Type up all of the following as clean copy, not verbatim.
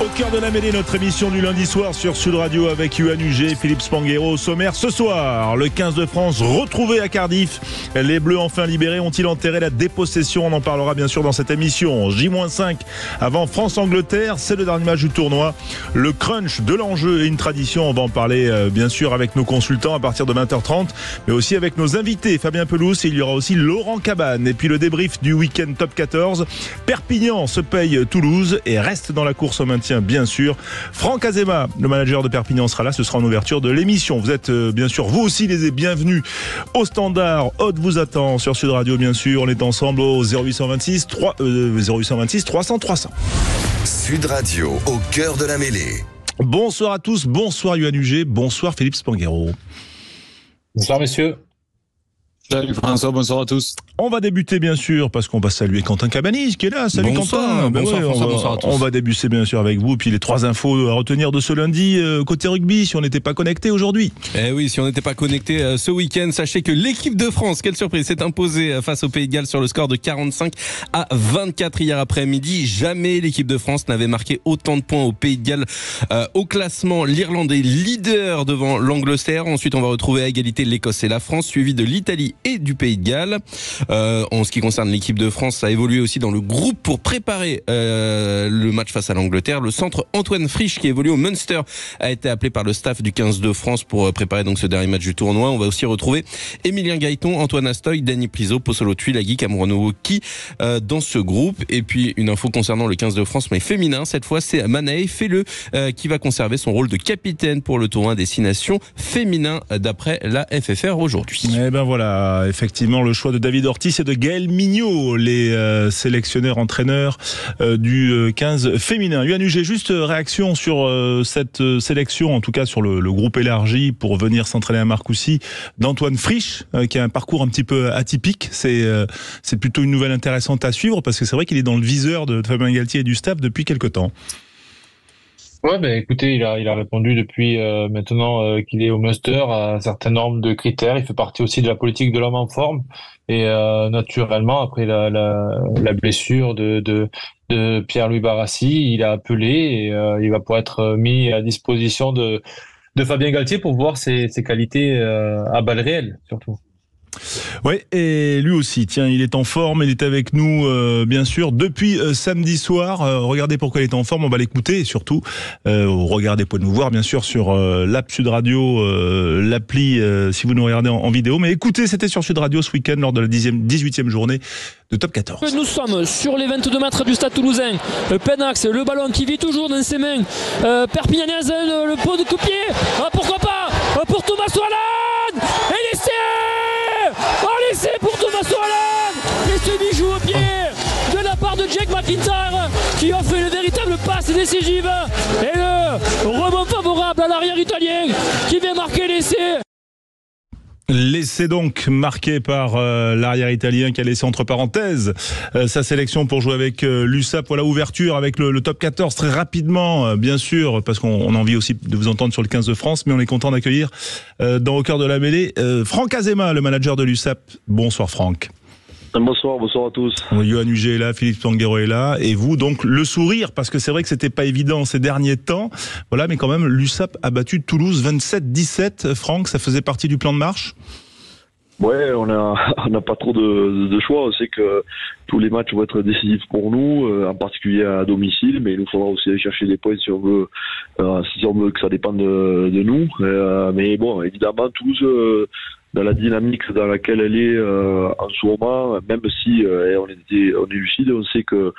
Au cœur de la mêlée, notre émission du lundi soir sur Sud Radio avec Yoann Huget, Philippe Spanghero au sommaire. Ce soir, le 15 de France retrouvé à Cardiff. Les Bleus enfin libérés ont-ils enterré la dépossession? On en parlera bien sûr dans cette émission. J-5 avant France-Angleterre, c'est le dernier match du tournoi. Le crunch de l'enjeu est une tradition. On va en parler bien sûr avec nos consultants à partir de 20h30, mais aussi avec nos invités. Fabien Pelouse et il y aura aussi Laurent Cabane. Et puis le débrief du week-end top 14. Perpignan se paye Toulouse et reste dans la course au maintien. Bien sûr, Franck Azema, le manager de Perpignan, sera là. Ce sera en ouverture de l'émission. Vous êtes bien sûr, vous aussi, les bienvenus au standard. Aude vous attend sur Sud Radio, bien sûr. On est ensemble au 0826 300 300. Sud Radio, au cœur de la mêlée. Bonsoir à tous. Bonsoir Yoann Huget. Bonsoir Philippe Spanghero. Bonsoir messieurs. Salut François, bonsoir à tous. On va débuter bien sûr parce qu'on va saluer Quentin Cabanis qui est là. Salut bonsoir, Quentin. Bonsoir, François, bonsoir à tous. On va débuter bien sûr avec vous. Puis les 3 infos à retenir de ce lundi côté rugby si on n'était pas connecté aujourd'hui. Eh oui, si on n'était pas connecté ce week-end, sachez que l'équipe de France, quelle surprise, s'est imposée face au Pays de Galles sur le score de 45-24 hier après-midi. Jamais l'équipe de France n'avait marqué autant de points au Pays de Galles. Au classement, l'Irlande est leader devant l'Angleterre. Ensuite, on va retrouver à égalité l'Écosse et la France, suivi de l'Italie et du Pays de Galles. En ce qui concerne l'équipe de France, ça a évolué aussi dans le groupe pour préparer le match face à l'Angleterre. Le centre Antoine Frisch, qui évolue au Munster, a été appelé par le staff du 15 de France pour préparer donc ce dernier match du tournoi. On va aussi retrouver Émilien Gaëton, Antoine Astoy, Danny Pliso, Possolo Tuilagi, Cameron Woki dans ce groupe. Et puis une info concernant le 15 de France, mais féminin. Cette fois, c'est Manaï Felleux qui va conserver son rôle de capitaine pour le tournoi Destination féminin d'après la FFR aujourd'hui. Et ben voilà, effectivement, le choix de David Ortiz et de Gaël Mignot, les sélectionneurs entraîneurs du 15 féminin. Yoann Huget, juste réaction sur cette sélection, en tout cas sur le groupe élargi pour venir s'entraîner à Marcoussis, d'Antoine Frisch, qui a un parcours un petit peu atypique. C'est plutôt une nouvelle intéressante à suivre parce que c'est vrai qu'il est dans le viseur de Fabien Galtier et du staff depuis quelque temps. Ouais, écoutez, il a répondu depuis maintenant qu'il est au Munster à un certain nombre de critères. Il fait partie aussi de la politique de l'homme en forme et naturellement après la blessure de Pierre-Louis Barassi, il a appelé et il va pouvoir être mis à disposition de Fabien Galtier pour voir ses qualités à balles réelles surtout. Oui, et lui aussi, tiens, il est en forme, il est avec nous, bien sûr, depuis samedi soir. Regardez pourquoi il est en forme, on va l'écouter, et surtout, regardez, pouvez nous voir, bien sûr, sur l'app Sud Radio, l'appli, si vous nous regardez en vidéo. Mais écoutez, c'était sur Sud Radio ce week-end, lors de la 18e journée de Top 14. Nous sommes sur les 22 mètres du Stade Toulousain. Penax, le ballon qui vit toujours dans ses mains. Perpignanais, le pot de coup-pied. Pourquoi pas pour Thomas Soalan. Et l'essai. L'essai pour Thomas Soalan. Et ce bijou au pied de la part de Jake McIntyre qui offre une véritable passe décisive. Et le rebond favorable à l'arrière italien qui vient marquer l'essai. L'essai donc marqué par l'arrière italien qui a laissé entre parenthèses sa sélection pour jouer avec l'USAP. Voilà, ouverture avec le top 14 très rapidement, bien sûr, parce qu'on a envie aussi de vous entendre sur le 15 de France, mais on est content d'accueillir au cœur de la mêlée Franck Azema, le manager de l'USAP. Bonsoir Franck. Bonsoir à tous. Yoann Huget est là, Philippe Spanghero est là, et vous, donc, le sourire, parce que c'est vrai que c'était pas évident ces derniers temps. Voilà, mais quand même, l'USAP a battu Toulouse 27-17. Franck, ça faisait partie du plan de marche? Ouais, on n'a pas trop de choix. On sait que tous les matchs vont être décisifs pour nous, en particulier à domicile, mais il nous faudra aussi aller chercher des points si on veut que ça dépende de nous. Mais bon, évidemment, Toulouse, dans la dynamique dans laquelle elle est en ce moment, même si on est lucide, on sait que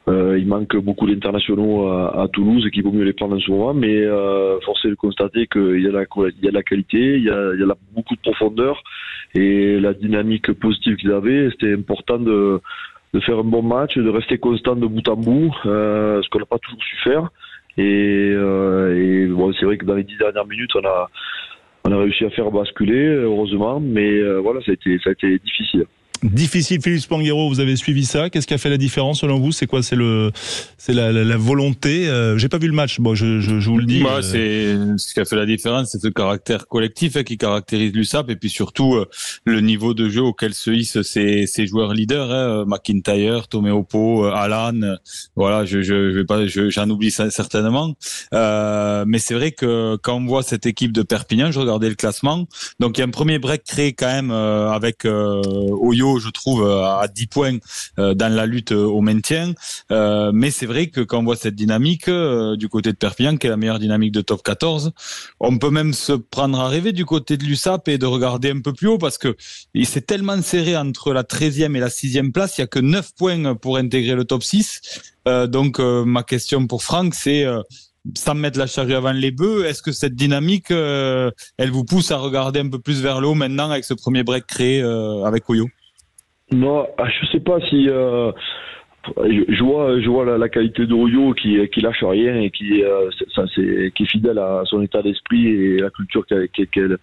il manque beaucoup d'internationaux à Toulouse et qu'il vaut mieux les prendre en ce moment, mais force est de constater qu'il y a de la qualité, il y a beaucoup de profondeur et la dynamique positive qu'ils avaient, c'était important de faire un bon match, de rester constant de bout en bout, ce qu'on n'a pas toujours su faire. Et bon, c'est vrai que dans les 10 dernières minutes, on a réussi à faire basculer, heureusement, mais voilà, ça a été difficile. Difficile, Philippe Spanghero, vous avez suivi ça. Qu'est-ce qui a fait la différence selon vous? C'est quoi? C'est la volonté. J'ai pas vu le match. Bon, je vous le dis. C'est ce qui a fait la différence, c'est ce caractère collectif qui caractérise l'USAP, et puis surtout le niveau de jeu auquel se hissent ces joueurs leaders. McIntyre, Tomeopo, Alan. Voilà, j'en oublie certainement. Mais c'est vrai que quand on voit cette équipe de Perpignan, je regardais le classement. Donc il y a un premier break créé quand même avec Oyo, je trouve, à 10 points dans la lutte au maintien. Mais c'est vrai que quand on voit cette dynamique du côté de Perpignan, qui est la meilleure dynamique de top 14, on peut même se prendre à rêver du côté de l'USAP et de regarder un peu plus haut, parce que c'est tellement serré entre la 13e et la 6e place, il n'y a que 9 points pour intégrer le top 6. Donc ma question pour Franck, c'est... sans mettre la charrue avant les bœufs, est-ce que cette dynamique, elle vous pousse à regarder un peu plus vers le haut maintenant avec ce premier break créé avec Oyo? Non, je sais pas si je vois la qualité de Oyo qui lâche rien et qui est fidèle à son état d'esprit et la culture qu'elle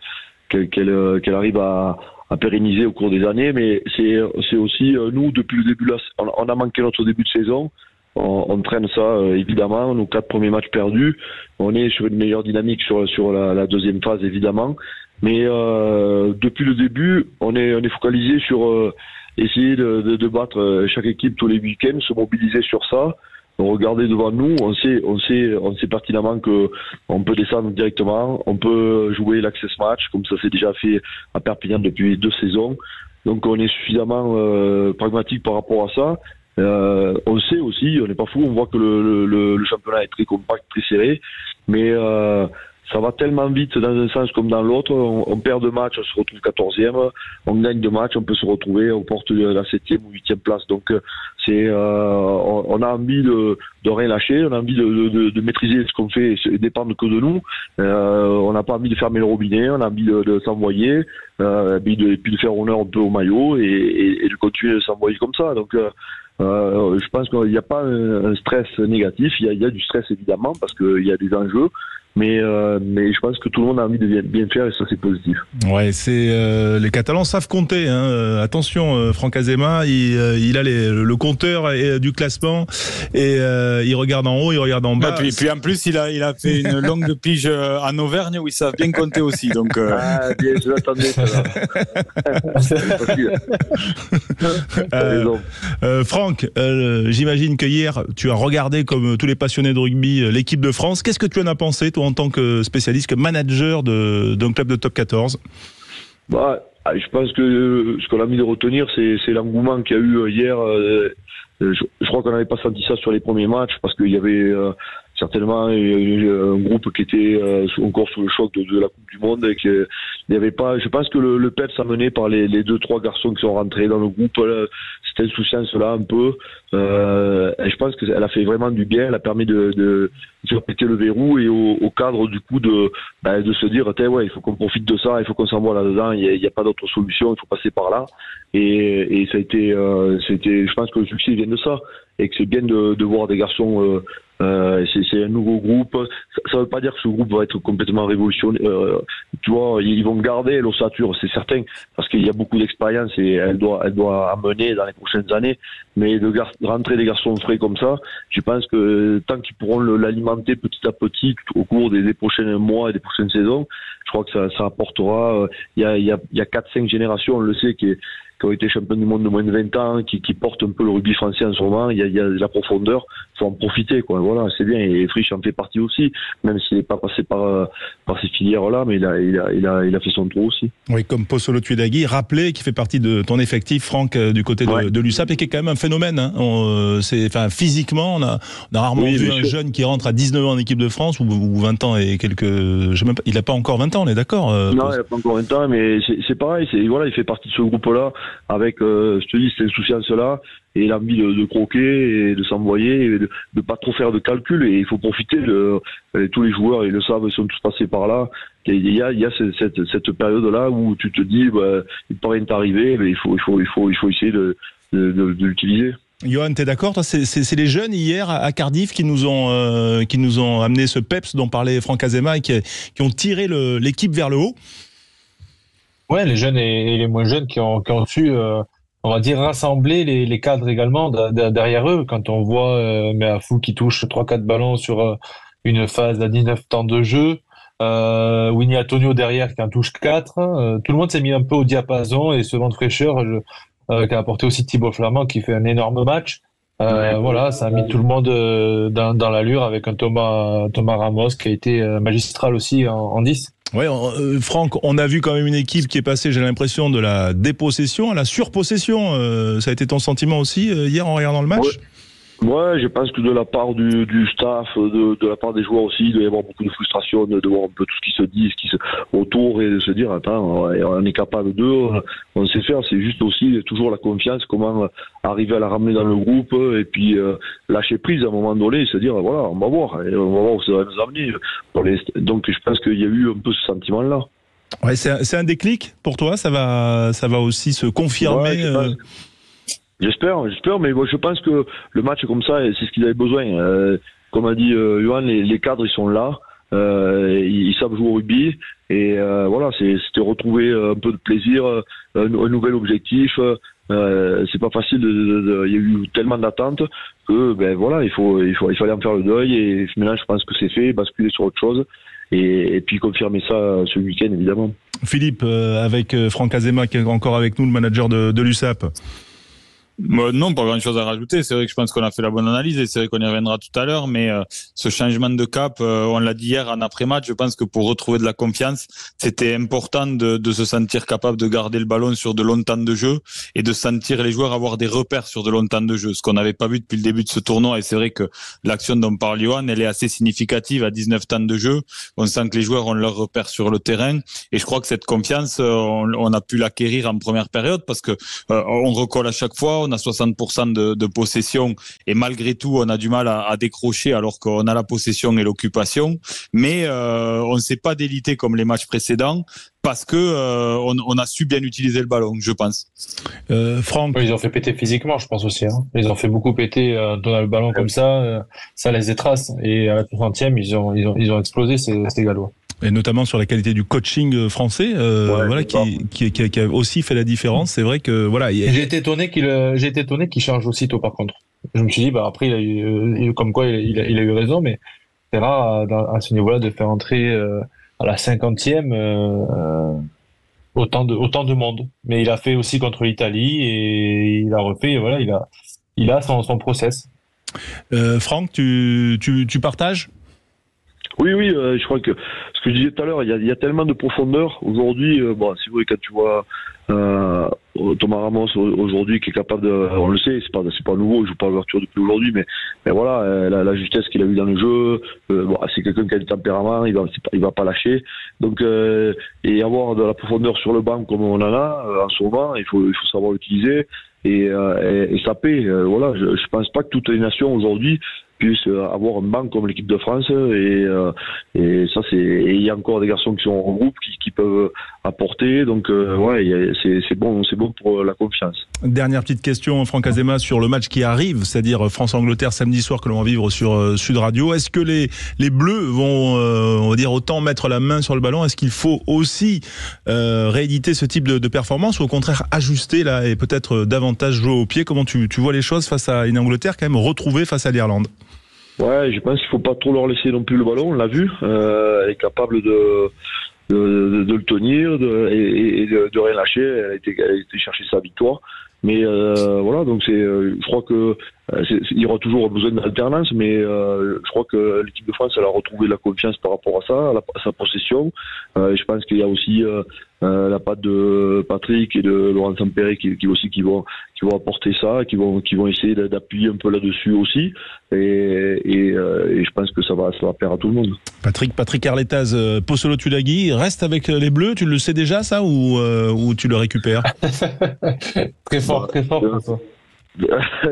arrive à pérenniser au cours des années. Mais c'est aussi nous, depuis le début, on a manqué notre début de saison. On traîne ça évidemment, nos 4 premiers matchs perdus. On est sur une meilleure dynamique sur la deuxième phase évidemment. Mais depuis le début, on est focalisé sur essayer de battre chaque équipe tous les week-ends, se mobiliser sur ça. Regarder devant nous, on sait pertinemment que on peut descendre directement, on peut jouer l'access match comme ça s'est déjà fait à Perpignan depuis 2 saisons. Donc on est suffisamment pragmatique par rapport à ça. On sait aussi, on n'est pas fou, on voit que le championnat est très compact, très serré, mais ça va tellement vite dans un sens comme dans l'autre. On perd 2 matchs, on se retrouve 14e, on gagne 2 matchs, on peut se retrouver aux portes de la 7e ou 8e place. Donc on a envie de rien lâcher, on a envie de maîtriser ce qu'on fait et dépendre que de nous. On n'a pas envie de fermer le robinet, on a envie de s'envoyer, et puis de faire honneur un peu au maillot et de continuer de s'envoyer comme ça. Donc je pense qu'il n'y a pas un stress négatif, il y a du stress évidemment parce qu'il y a des enjeux, mais je pense que tout le monde a envie de bien faire et ça c'est positif. Ouais, les Catalans savent compter. Attention, Franck Azema, il a le compteur du classement et il regarde en haut, il regarde en bas. Puis en plus, il a fait une longue pige en Auvergne où ils savent bien compter aussi. Donc bien, je l'attendais. Franck, j'imagine que hier, tu as regardé comme tous les passionnés de rugby l'équipe de France. Qu'est-ce que tu en as pensé, toi, en tant que spécialiste, que manager d'un club de top 14? Je pense que ce qu'on a mis de retenir, c'est l'engouement qu'il y a eu hier. Je crois qu'on n'avait pas senti ça sur les premiers matchs parce qu'il y avait certainement un groupe qui était encore sous le choc de la Coupe du Monde et qu'il n'y avait pas. Je pense que le PEPS amené par les 2-3 garçons qui sont rentrés dans le groupe, cette insouciance-là un peu. Et je pense qu'elle a fait vraiment du bien. Elle a permis de faire péter le verrou et au cadre du coup de se dire il faut qu'on profite de ça, il faut qu'on s'envoie là-dedans. Il n'y a pas d'autre solution, il faut passer par là. Et ça a été, je pense que le succès vient de ça et que c'est bien de voir des garçons. C'est un nouveau groupe. Ça veut pas dire que ce groupe va être complètement révolutionné. Tu vois, ils vont garder l'ossature, c'est certain, parce qu'il y a beaucoup d'expérience et elle doit amener dans les prochaines années. Mais de rentrer des garçons frais comme ça, je pense que tant qu'ils pourront l'alimenter petit à petit au cours des prochains mois et des prochaines saisons, je crois que ça apportera. Il y a 4-5 générations, on le sait, qui ont été champions du monde de moins de 20 ans, qui portent un peu le rugby français en ce moment. Il y a de la profondeur, faut en profiter, quoi. Voilà, c'est bien. Et Frisch en fait partie aussi, même s'il n'est pas passé par ces filières-là, mais il a fait son tour aussi. Oui, comme Possolo Tuidagui, rappelé, qui fait partie de ton effectif, Franck, du côté de l'USAP, et qui est quand même un phénomène. Physiquement, on a rarement vu un jeune qui rentre à 19 ans en équipe de France ou 20 ans et quelques. Il n'a pas encore 20 ans, on est d'accord? Non, il n'a pas encore 20 ans, mais c'est pareil. Il fait partie de ce groupe-là. Avec, je te dis, cette insouciance-là, et l'envie de croquer et de s'envoyer, et de pas trop faire de calcul, et il faut profiter tous les joueurs, ils le savent, ils sont tous passés par là. Et il y a cette période-là où tu te dis, il peut rien t'arriver, mais il faut essayer de l'utiliser. Johan, t'es d'accord? C'est les jeunes hier à Cardiff qui nous ont amené ce peps dont parlait Franck Azema et qui ont tiré l'équipe vers le haut. Ouais, les jeunes et les moins jeunes qui ont su on va dire, rassembler les cadres également derrière eux. Quand on voit Meafou qui touche 3-4 ballons sur une phase à 19 temps de jeu, Winnie Antonio derrière qui en touche 4, tout le monde s'est mis un peu au diapason et ce vent de fraîcheur qu'a apporté aussi Thibaut Flamand qui fait un énorme match. Voilà, ça a mis tout le monde dans l'allure avec un Thomas Ramos qui a été magistral aussi en 10. Ouais, Franck, on a vu quand même une équipe qui est passée, j'ai l'impression, de la dépossession à la surpossession. Ça a été ton sentiment aussi hier en regardant le match? Ouais, je pense que de la part du staff, de la part des joueurs aussi, il doit y avoir beaucoup de frustration de voir un peu tout ce qui se dit, autour et de se dire, attends, on est capable d'eux, on sait faire, c'est juste aussi toujours la confiance, comment arriver à la ramener dans le groupe et puis lâcher prise à un moment donné et se dire, voilà, on va voir où ça va nous amener. Donc je pense qu'il y a eu un peu ce sentiment-là. Ouais, c'est un déclic pour toi, ça va aussi se confirmer. Ouais, J'espère, mais bon, je pense que le match comme ça, c'est ce qu'ils avaient besoin. Comme a dit Johan, les cadres, ils sont là, ils savent jouer au rugby, et voilà, c'était retrouver un peu de plaisir, un nouvel objectif. C'est pas facile, il y a eu tellement d'attentes que, ben voilà, il fallait en faire le deuil, et maintenant je pense que c'est fait, basculer sur autre chose, et puis confirmer ça ce week-end, évidemment. Philippe, avec Franck Azema qui est encore avec nous, le manager de l'USAP. Non, pas grand chose à rajouter. C'est vrai que je pense qu'on a fait la bonne analyse et c'est vrai qu'on y reviendra tout à l'heure, mais ce changement de cap, on l'a dit hier en après-match, je pense que pour retrouver de la confiance, c'était important de se sentir capable de garder le ballon sur de longs temps de jeu et de sentir les joueurs avoir des repères sur de longs temps de jeu, ce qu'on n'avait pas vu depuis le début de ce tournoi. Et c'est vrai que l'action dont parle Johan, elle est assez significative à 19 temps de jeu. On sent que les joueurs ont leurs repères sur le terrain et je crois que cette confiance, on a pu l'acquérir en première période parce que on recolle à chaque fois, on a 60% de possession et malgré tout on a du mal à décrocher alors qu'on a la possession et l'occupation, mais on ne s'est pas délité comme les matchs précédents parce que on a su bien utiliser le ballon, je pense. Franck, ils ont fait péter physiquement, je pense aussi. Ils ont fait beaucoup péter dans le ballon comme ça laisse des traces. Et à la 60e, ils ont explosé ces Gallois. Et notamment sur la qualité du coaching français, voilà, qui a aussi fait la différence. C'est vrai que voilà. J'ai été étonné qu'il change aussitôt. Par contre, je me suis dit, après il a eu comme quoi il a eu raison, mais c'est rare à ce niveau-là de faire entrer à la 50e autant de monde. Mais il a fait aussi contre l'Italie et il a refait. Voilà, il a son process. Franck, tu partages? Oui, je crois que ce que je disais tout à l'heure, il y a tellement de profondeur aujourd'hui. C'est vrai, quand tu vois Thomas Ramos aujourd'hui qui est capable de, on le sait, c'est pas nouveau, il joue pas à l'ouverture depuis aujourd'hui, mais voilà, la justesse qu'il a eu dans le jeu, c'est quelqu'un qui a du tempérament, il va pas lâcher. Donc et avoir de la profondeur sur le banc comme on en a en ce moment, il faut savoir l'utiliser et saper. Voilà, je pense pas que toutes les nations aujourd'hui puissent avoir un banc comme l'équipe de France et ça il y a encore des garçons qui sont en groupe qui peuvent apporter, donc c'est bon pour la confiance. Dernière petite question, Franck Azema, sur le match qui arrive, c'est-à-dire France-Angleterre samedi soir que l'on va vivre sur Sud Radio. Est-ce que les Bleus vont on va dire autant mettre la main sur le ballon? Est-ce qu'il faut aussi rééditer ce type de performance ou au contraire ajuster là et peut-être davantage jouer au pied? Comment tu vois les choses face à une Angleterre quand même retrouvée face à l'Irlande? Ouais, je pense qu'il faut pas trop leur laisser non plus le ballon, on l'a vu, elle est capable de le tenir et de rien lâcher, elle a été chercher sa victoire, mais voilà, donc je crois que il y aura toujours besoin d'alternance, mais je crois que l'équipe de France elle a retrouvé de la confiance par rapport à ça, à sa possession. Je pense qu'il y a aussi la patte de Patrick et de Laurent Sampéré qui vont apporter ça, qui vont essayer d'appuyer un peu là-dessus aussi, et je pense que ça va plaire à tout le monde. Patrick Arletaz, Possolo Tulagi reste avec les Bleus, tu le sais déjà ça ou tu le récupères? Très fort.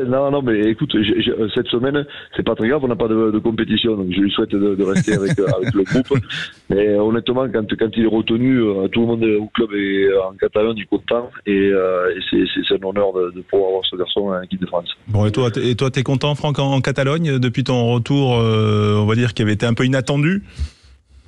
Non, mais écoute, cette semaine, c'est pas très grave, on n'a pas de compétition, donc je lui souhaite de rester avec le groupe. Mais honnêtement, quand il est retenu, tout le monde au club est en Catalogne, il est content, et c'est un honneur de pouvoir avoir ce garçon en équipe de France. Bon, et toi, t'es content, Franck, en Catalogne, depuis ton retour, on va dire, qui avait été un peu inattendu?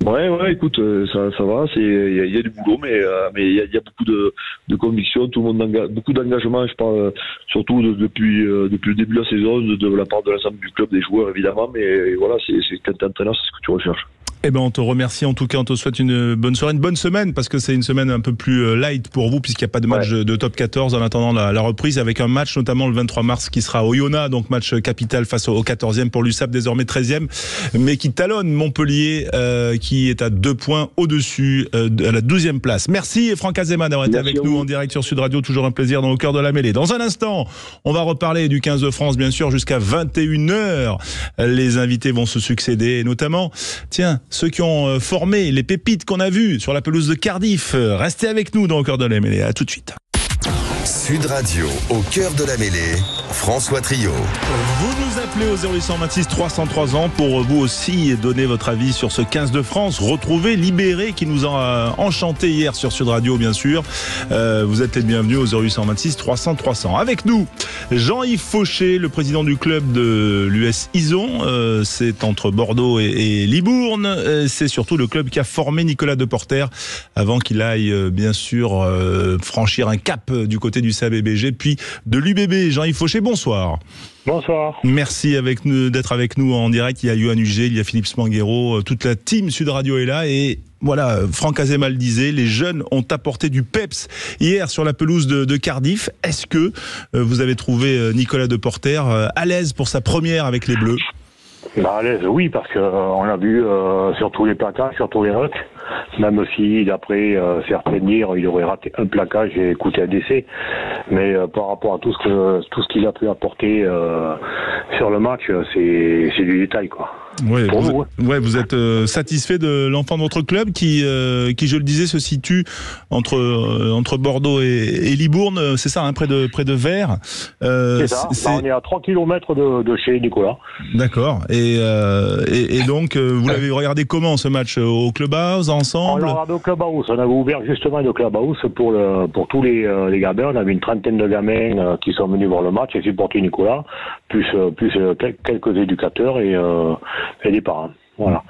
Ouais, écoute, ça va, il y a du boulot, mais il y a beaucoup de conviction, tout le monde beaucoup d'engagement, je parle surtout depuis le début de la saison, de la part de l'ensemble du club, des joueurs évidemment, mais voilà, c'est quand t'es entraîneur, c'est ce que tu recherches. Eh ben, on te remercie en tout cas, on te souhaite une bonne soirée, une bonne semaine, parce que c'est une semaine un peu plus light pour vous, puisqu'il n'y a pas de match de top 14 en attendant la reprise, avec un match notamment le 23 mars qui sera au Oyonnax, donc match capital face au 14e pour l'USAP, désormais 13e, mais qui talonne Montpellier, qui est à 2 points au-dessus à la 12e place. Merci Franck Azema d'avoir été avec nous en direct sur Sud Radio, toujours un plaisir dans le cœur de la mêlée. Dans un instant, on va reparler du 15 de France, bien sûr, jusqu'à 21h. Les invités vont se succéder, et notamment, tiens, ceux qui ont formé les pépites qu'on a vues sur la pelouse de Cardiff. Restez avec nous dans le cœur de la mêlée. À tout de suite. Sud Radio, au cœur de la mêlée, François Trio. Vous nous appelez au 0826 303 ans pour vous aussi donner votre avis sur ce 15 de France. Retrouver Libéré qui nous a enchanté hier sur Sud Radio, bien sûr. Vous êtes les bienvenus au 0826 300 300. Avec nous, Jean-Yves Fauché, le président du club de l'US Ison. C'est entre Bordeaux et Libourne. C'est surtout le club qui a formé Nicolas Deporter avant qu'il aille, bien sûr, franchir un cap du côté du CABBG, puis de l'UBB. Jean-Yves Fauché, bonsoir. Bonsoir. Merci d'être avec nous en direct. Il y a Yohan Uger, il y a Philippe Spanghero, toute la team Sud Radio est là. Et voilà, Franck Azema le disait, les jeunes ont apporté du peps hier sur la pelouse de Cardiff. Est-ce que vous avez trouvé Nicolas Deporter à l'aise pour sa première avec les Bleus? À l'aise, oui, parce qu'on a vu sur tous les plaquages, sur tous les rucks, même si d'après certains dire il aurait raté un plaquage et coûté un décès, mais par rapport à tout ce qu'il a pu apporter sur le match, c'est du détail, quoi. Ouais, vous êtes satisfait de l'enfant de votre club qui, je le disais, se situe entre Bordeaux et Libourne, c'est ça, hein, près de Vers. C'est ça. On est à 3 km de chez Nicolas. D'accord. Et donc, vous l'avez regardé comment ce match, au clubhouse, ensemble? On l'a regardé au clubhouse. On avait ouvert justement le clubhouse pour tous les gamins. On avait une trentaine de gamins qui sont venus voir le match et supporter Nicolas, plus quelques éducateurs et des parents. Voilà.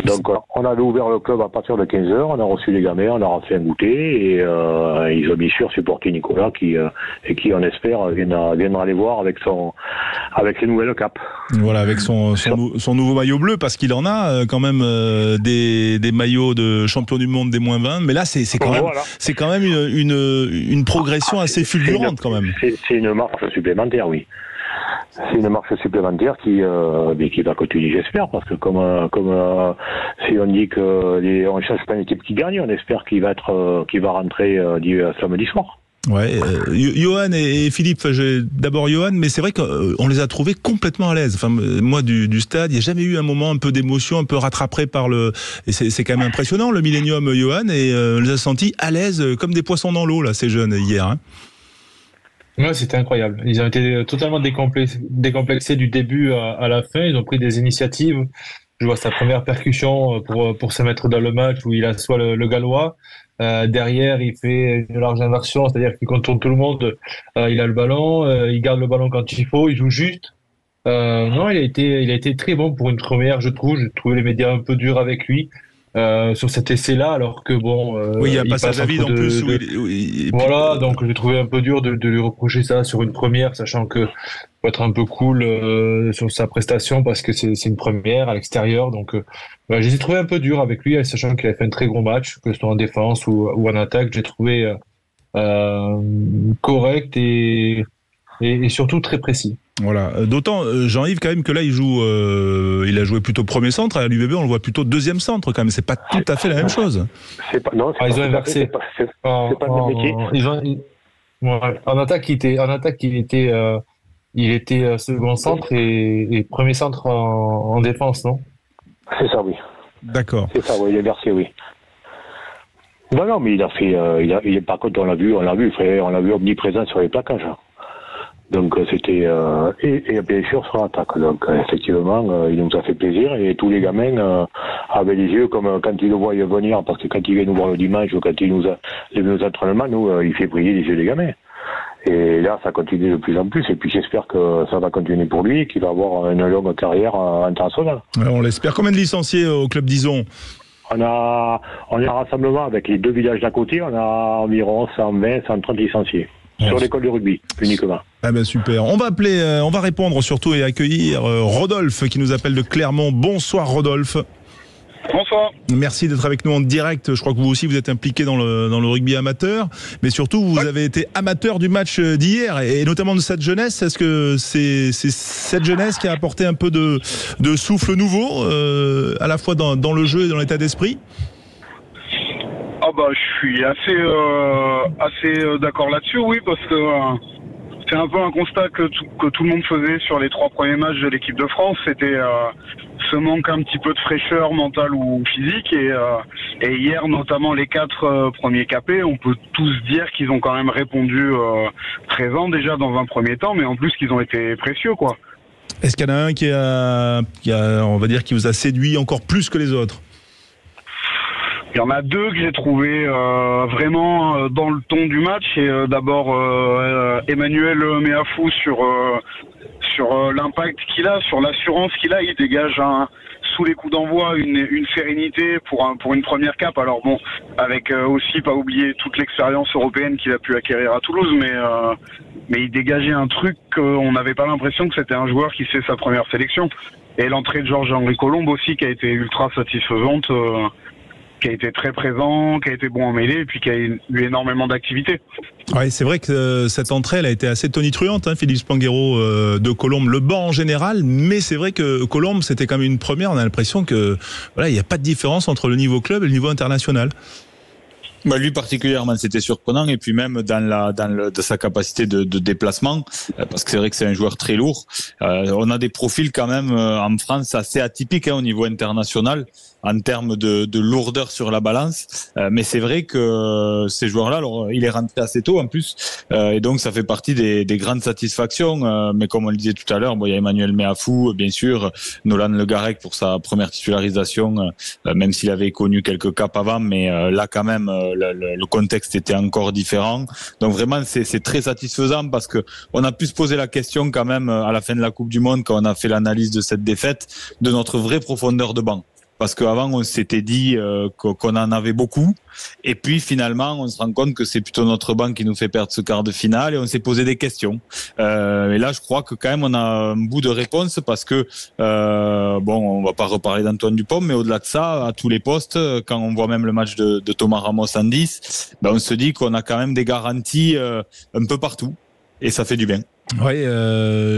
Donc on avait ouvert le club à partir de 15h, on a reçu les gamins, on leur a fait un goûter et ils ont bien sûr supporté Nicolas qui on espère viendra les voir avec ses nouvelles capes. Voilà, avec son nouveau maillot bleu, parce qu'il en a quand même des maillots de champion du monde des moins 20, mais là c'est quand même une progression assez fulgurante quand même. C'est une marche supplémentaire, oui. C'est une marche supplémentaire qui va continuer, j'espère, parce que comme si on dit que on cherche pas une équipe qui gagne, on espère qu'il va rentrer samedi soir. Ouais, Yohan et Philippe, d'abord Yohan, mais c'est vrai qu'on les a trouvés complètement à l'aise. Enfin, moi du stade, il n'y a jamais eu un moment un peu d'émotion, un peu rattrapé et c'est quand même impressionnant le Millennium, Yohan, et on les a sentis à l'aise comme des poissons dans l'eau là, ces jeunes hier. Hein. Ouais, c'était incroyable. Ils ont été totalement décomplexés du début à la fin. Ils ont pris des initiatives. Je vois sa première percussion pour se mettre dans le match où il assoit le Gallois. Derrière, il fait une large inversion, c'est-à-dire qu'il contourne tout le monde. Il a le ballon, il garde le ballon quand il faut, il joue juste. Non, il a été très bon pour une première, je trouve. J'ai trouvé les médias un peu durs avec lui. Sur cet essai-là, alors que bon, oui, il y a un passage à vide en plus. Voilà, donc j'ai trouvé un peu dur de lui reprocher ça sur une première, sachant que faut être un peu cool sur sa prestation parce que c'est une première à l'extérieur. Donc, je les ai trouvés un peu dur avec lui, sachant qu'il a fait un très gros match, que ce soit en défense ou en attaque. J'ai trouvé correct et surtout très précis. Voilà. D'autant, Jean-Yves, quand même, que là, il a joué plutôt premier centre. À l'UBB, on le voit plutôt deuxième centre, quand même. C'est pas tout à fait la même chose. Ils ont inversé. C'est pas le même métier. En attaque, il était second centre et premier centre en défense, non? C'est ça, oui. D'accord. C'est ça, oui, il est versé, oui. Non, mais il a fait, par contre, on l'a vu omniprésent sur les plaquages. Donc c'était et bien sûr sur l'attaque. Donc effectivement, il nous a fait plaisir et tous les gamins avaient les yeux comme quand ils le voient venir, parce que quand il vient nous voir le dimanche ou quand il nous a les entraînements, il fait briller les yeux des gamins. Et là, ça continue de plus en plus. Et puis j'espère que ça va continuer pour lui, qu'il va avoir une longue carrière internationale. Ouais, on l'espère. Combien de licenciés au club d'Ison? On a un rassemblement avec les 2 villages d'à côté, on a environ 120, 130 licenciés. Sur l'école de rugby, uniquement. Ah ben super. On va répondre surtout et accueillir Rodolphe qui nous appelle de Clermont. Bonsoir Rodolphe. Bonsoir. Merci d'être avec nous en direct. Je crois que vous aussi vous êtes impliqué dans le rugby amateur, mais surtout vous avez été amateur du match d'hier et notamment de cette jeunesse. Est-ce que c'est cette jeunesse qui a apporté un peu de souffle nouveau à la fois dans le jeu et dans l'état d'esprit? Ah bah je suis assez d'accord là-dessus, oui, parce que c'est un peu un constat que tout le monde faisait sur les 3 premiers matchs de l'équipe de France. C'était ce manque un petit peu de fraîcheur mentale ou physique et hier notamment les 4 premiers capés, on peut tous dire qu'ils ont quand même répondu présent déjà dans un premier temps, mais en plus qu'ils ont été précieux quoi. Est-ce qu'il y en a un qui a on va dire qui vous a séduit encore plus que les autres? Il y en a 2 que j'ai trouvé vraiment dans le ton du match. Et d'abord Emmanuel Meafou sur l'impact qu'il a, sur l'assurance qu'il a. Il dégage sous les coups d'envoi une sérénité pour une première cape. Alors bon, avec aussi pas oublier toute l'expérience européenne qu'il a pu acquérir à Toulouse, mais il dégageait un truc qu'on n'avait pas l'impression que c'était un joueur qui fait sa première sélection. Et l'entrée de Georges-Henri Colombe aussi qui a été ultra satisfaisante. Qui a été très présent, qui a été bon en mêlée et puis qui a eu énormément d'activité. Oui, c'est vrai que cette entrée elle a été assez tonitruante, Philippe Spanghero de Colombe, le banc en général, mais c'est vrai que Colombe c'était quand même une première, on a l'impression que voilà, il n'y a pas de différence entre le niveau club et le niveau international. Bah lui particulièrement c'était surprenant et puis même dans sa capacité de déplacement parce que c'est vrai que c'est un joueur très lourd. On a des profils quand même en France assez atypiques au niveau international en termes de lourdeur sur la balance, mais c'est vrai que ces joueurs-là, alors il est rentré assez tôt en plus et donc ça fait partie des grandes satisfactions. Mais comme on le disait tout à l'heure, il y a Emmanuel Meafou bien sûr, Nolan Le Garec pour sa première titularisation, même s'il avait connu quelques caps avant, mais là quand même le contexte était encore différent. Donc vraiment c'est très satisfaisant parce que on a pu se poser la question quand même à la fin de la Coupe du Monde quand on a fait l'analyse de cette défaite de notre vraie profondeur de banc. Parce qu'avant, on s'était dit qu'on en avait beaucoup. Et puis, finalement, on se rend compte que c'est plutôt notre banc qui nous fait perdre ce quart de finale. Et on s'est posé des questions. Et là, je crois que quand même, on a un bout de réponse parce que, on va pas reparler d'Antoine Dupont, mais au-delà de ça, à tous les postes, quand on voit même le match de Thomas Ramos en 10, on se dit qu'on a quand même des garanties un peu partout. Et ça fait du bien. Oui,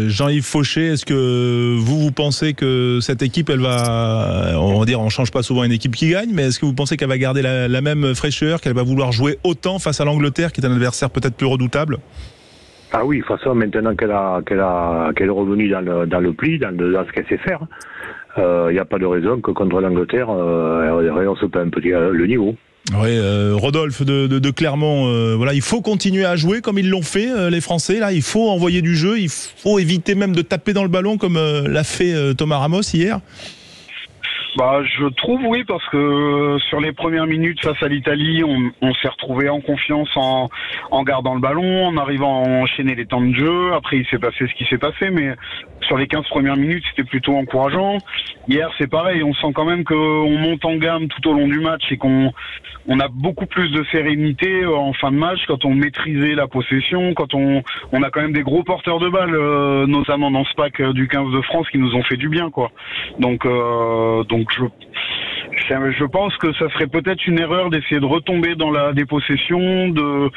Jean-Yves Fauché, est-ce que vous pensez que cette équipe, elle va, on va dire, on change pas souvent une équipe qui gagne, mais est-ce que vous pensez qu'elle va garder la même fraîcheur, qu'elle va vouloir jouer autant face à l'Angleterre, qui est un adversaire peut-être plus redoutable? Ah oui, de toute façon, maintenant qu'elle est revenue dans le pli, dans ce qu'elle sait faire, il n'y a pas de raison que contre l'Angleterre, elle se perd un petit le niveau. Oui, Rodolphe de Clermont, voilà, il faut continuer à jouer comme ils l'ont fait les Français. Là, il faut envoyer du jeu, il faut éviter même de taper dans le ballon comme l'a fait Thomas Ramos hier. Bah, je trouve oui, parce que sur les premières minutes face à l'Italie, on s'est retrouvé en confiance en gardant le ballon, en arrivant à enchaîner les temps de jeu. Après, il s'est passé ce qui s'est passé, mais sur les 15 premières minutes, c'était plutôt encourageant. Hier, c'est pareil, on sent quand même qu'on monte en gamme tout au long du match et qu'on a beaucoup plus de sérénité en fin de match quand on maîtrisait la possession, quand on a quand même des gros porteurs de balles, notamment dans ce pack du 15 de France qui nous ont fait du bien, quoi. Donc je pense que ça serait peut-être une erreur d'essayer de retomber dans la dépossession, de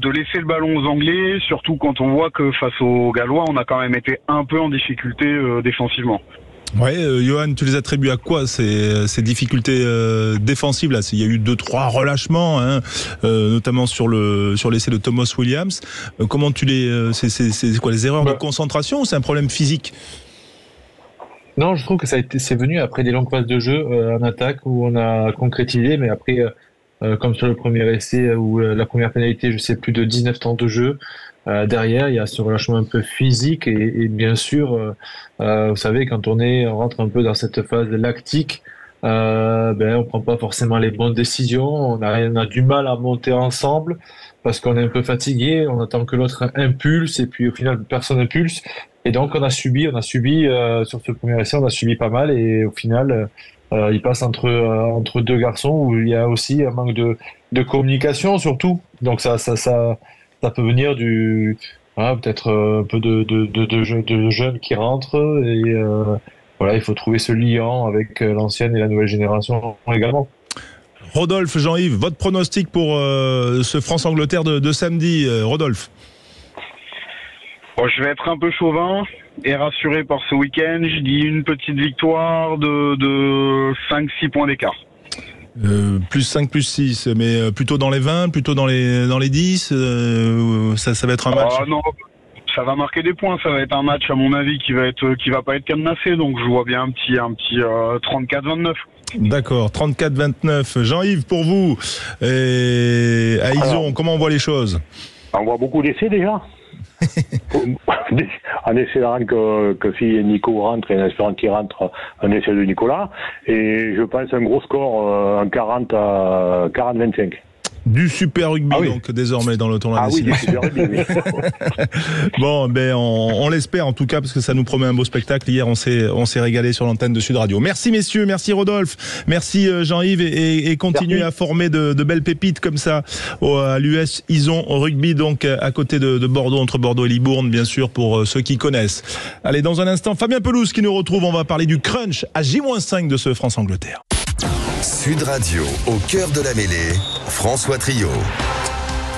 laisser le ballon aux Anglais, surtout quand on voit que face aux Gallois, on a quand même été un peu en difficulté défensivement. Ouais, Johan, tu les attribues à quoi ces difficultés défensives là? Il y a eu 2-3 relâchements, notamment sur l'essai de Thomas Williams. Comment tu c'est quoi, les erreurs de concentration ou c'est un problème physique? Non, je trouve que c'est venu après des longues phases de jeu en attaque où on a concrétisé, mais après, comme sur le premier essai ou la première pénalité, je sais plus de 19 temps de jeu. Derrière, il y a ce relâchement un peu physique et bien sûr, vous savez, quand on rentre un peu dans cette phase lactique, on prend pas forcément les bonnes décisions, on a du mal à monter ensemble parce qu'on est un peu fatigué, on attend que l'autre impulse et puis au final personne impulse. Et donc on a subi sur ce premier essai, on a subi pas mal, et au final il passe entre deux garçons où il y a aussi un manque de communication surtout. Donc ça peut venir peut-être un peu de jeunes qui rentrent, et voilà, il faut trouver ce lien avec l'ancienne et la nouvelle génération également. Rodolphe, Jean-Yves, votre pronostic pour ce France-Angleterre de samedi, Rodolphe? Bon, je vais être un peu chauvin et rassuré par ce week-end. Je dis une petite victoire de 5-6 points d'écart. Plus 5, plus 6, mais plutôt dans les 20, plutôt dans les 10, ça va être un match. Non, ça va marquer des points, ça va être un match à mon avis qui va pas être cadenassé, donc je vois bien un petit 34-29. D'accord, 34-29. Jean-Yves, pour vous, et à Ison, comment on voit les choses? On voit beaucoup d'essais déjà. En espérant que si Nico rentre, et en espérant qu'il rentre, un essai de Nicolas, et je pense un gros score, un 40-25. Du Super Rugby, donc désormais dans le tournoi des du Super Rugby, oui. Bon, on l'espère en tout cas, parce que ça nous promet un beau spectacle. Hier, on s'est régalé sur l'antenne de Sud Radio. Merci messieurs, merci Rodolphe, merci Jean-Yves, et continuez à former de belles pépites comme ça à l'US Ison Rugby, donc à côté de Bordeaux, entre Bordeaux et Libourne, bien sûr, pour ceux qui connaissent. Allez, dans un instant, Fabien Pelouse qui nous retrouve. On va parler du crunch à J-5 de ce France-Angleterre. Sud Radio, au cœur de la mêlée, François Trio.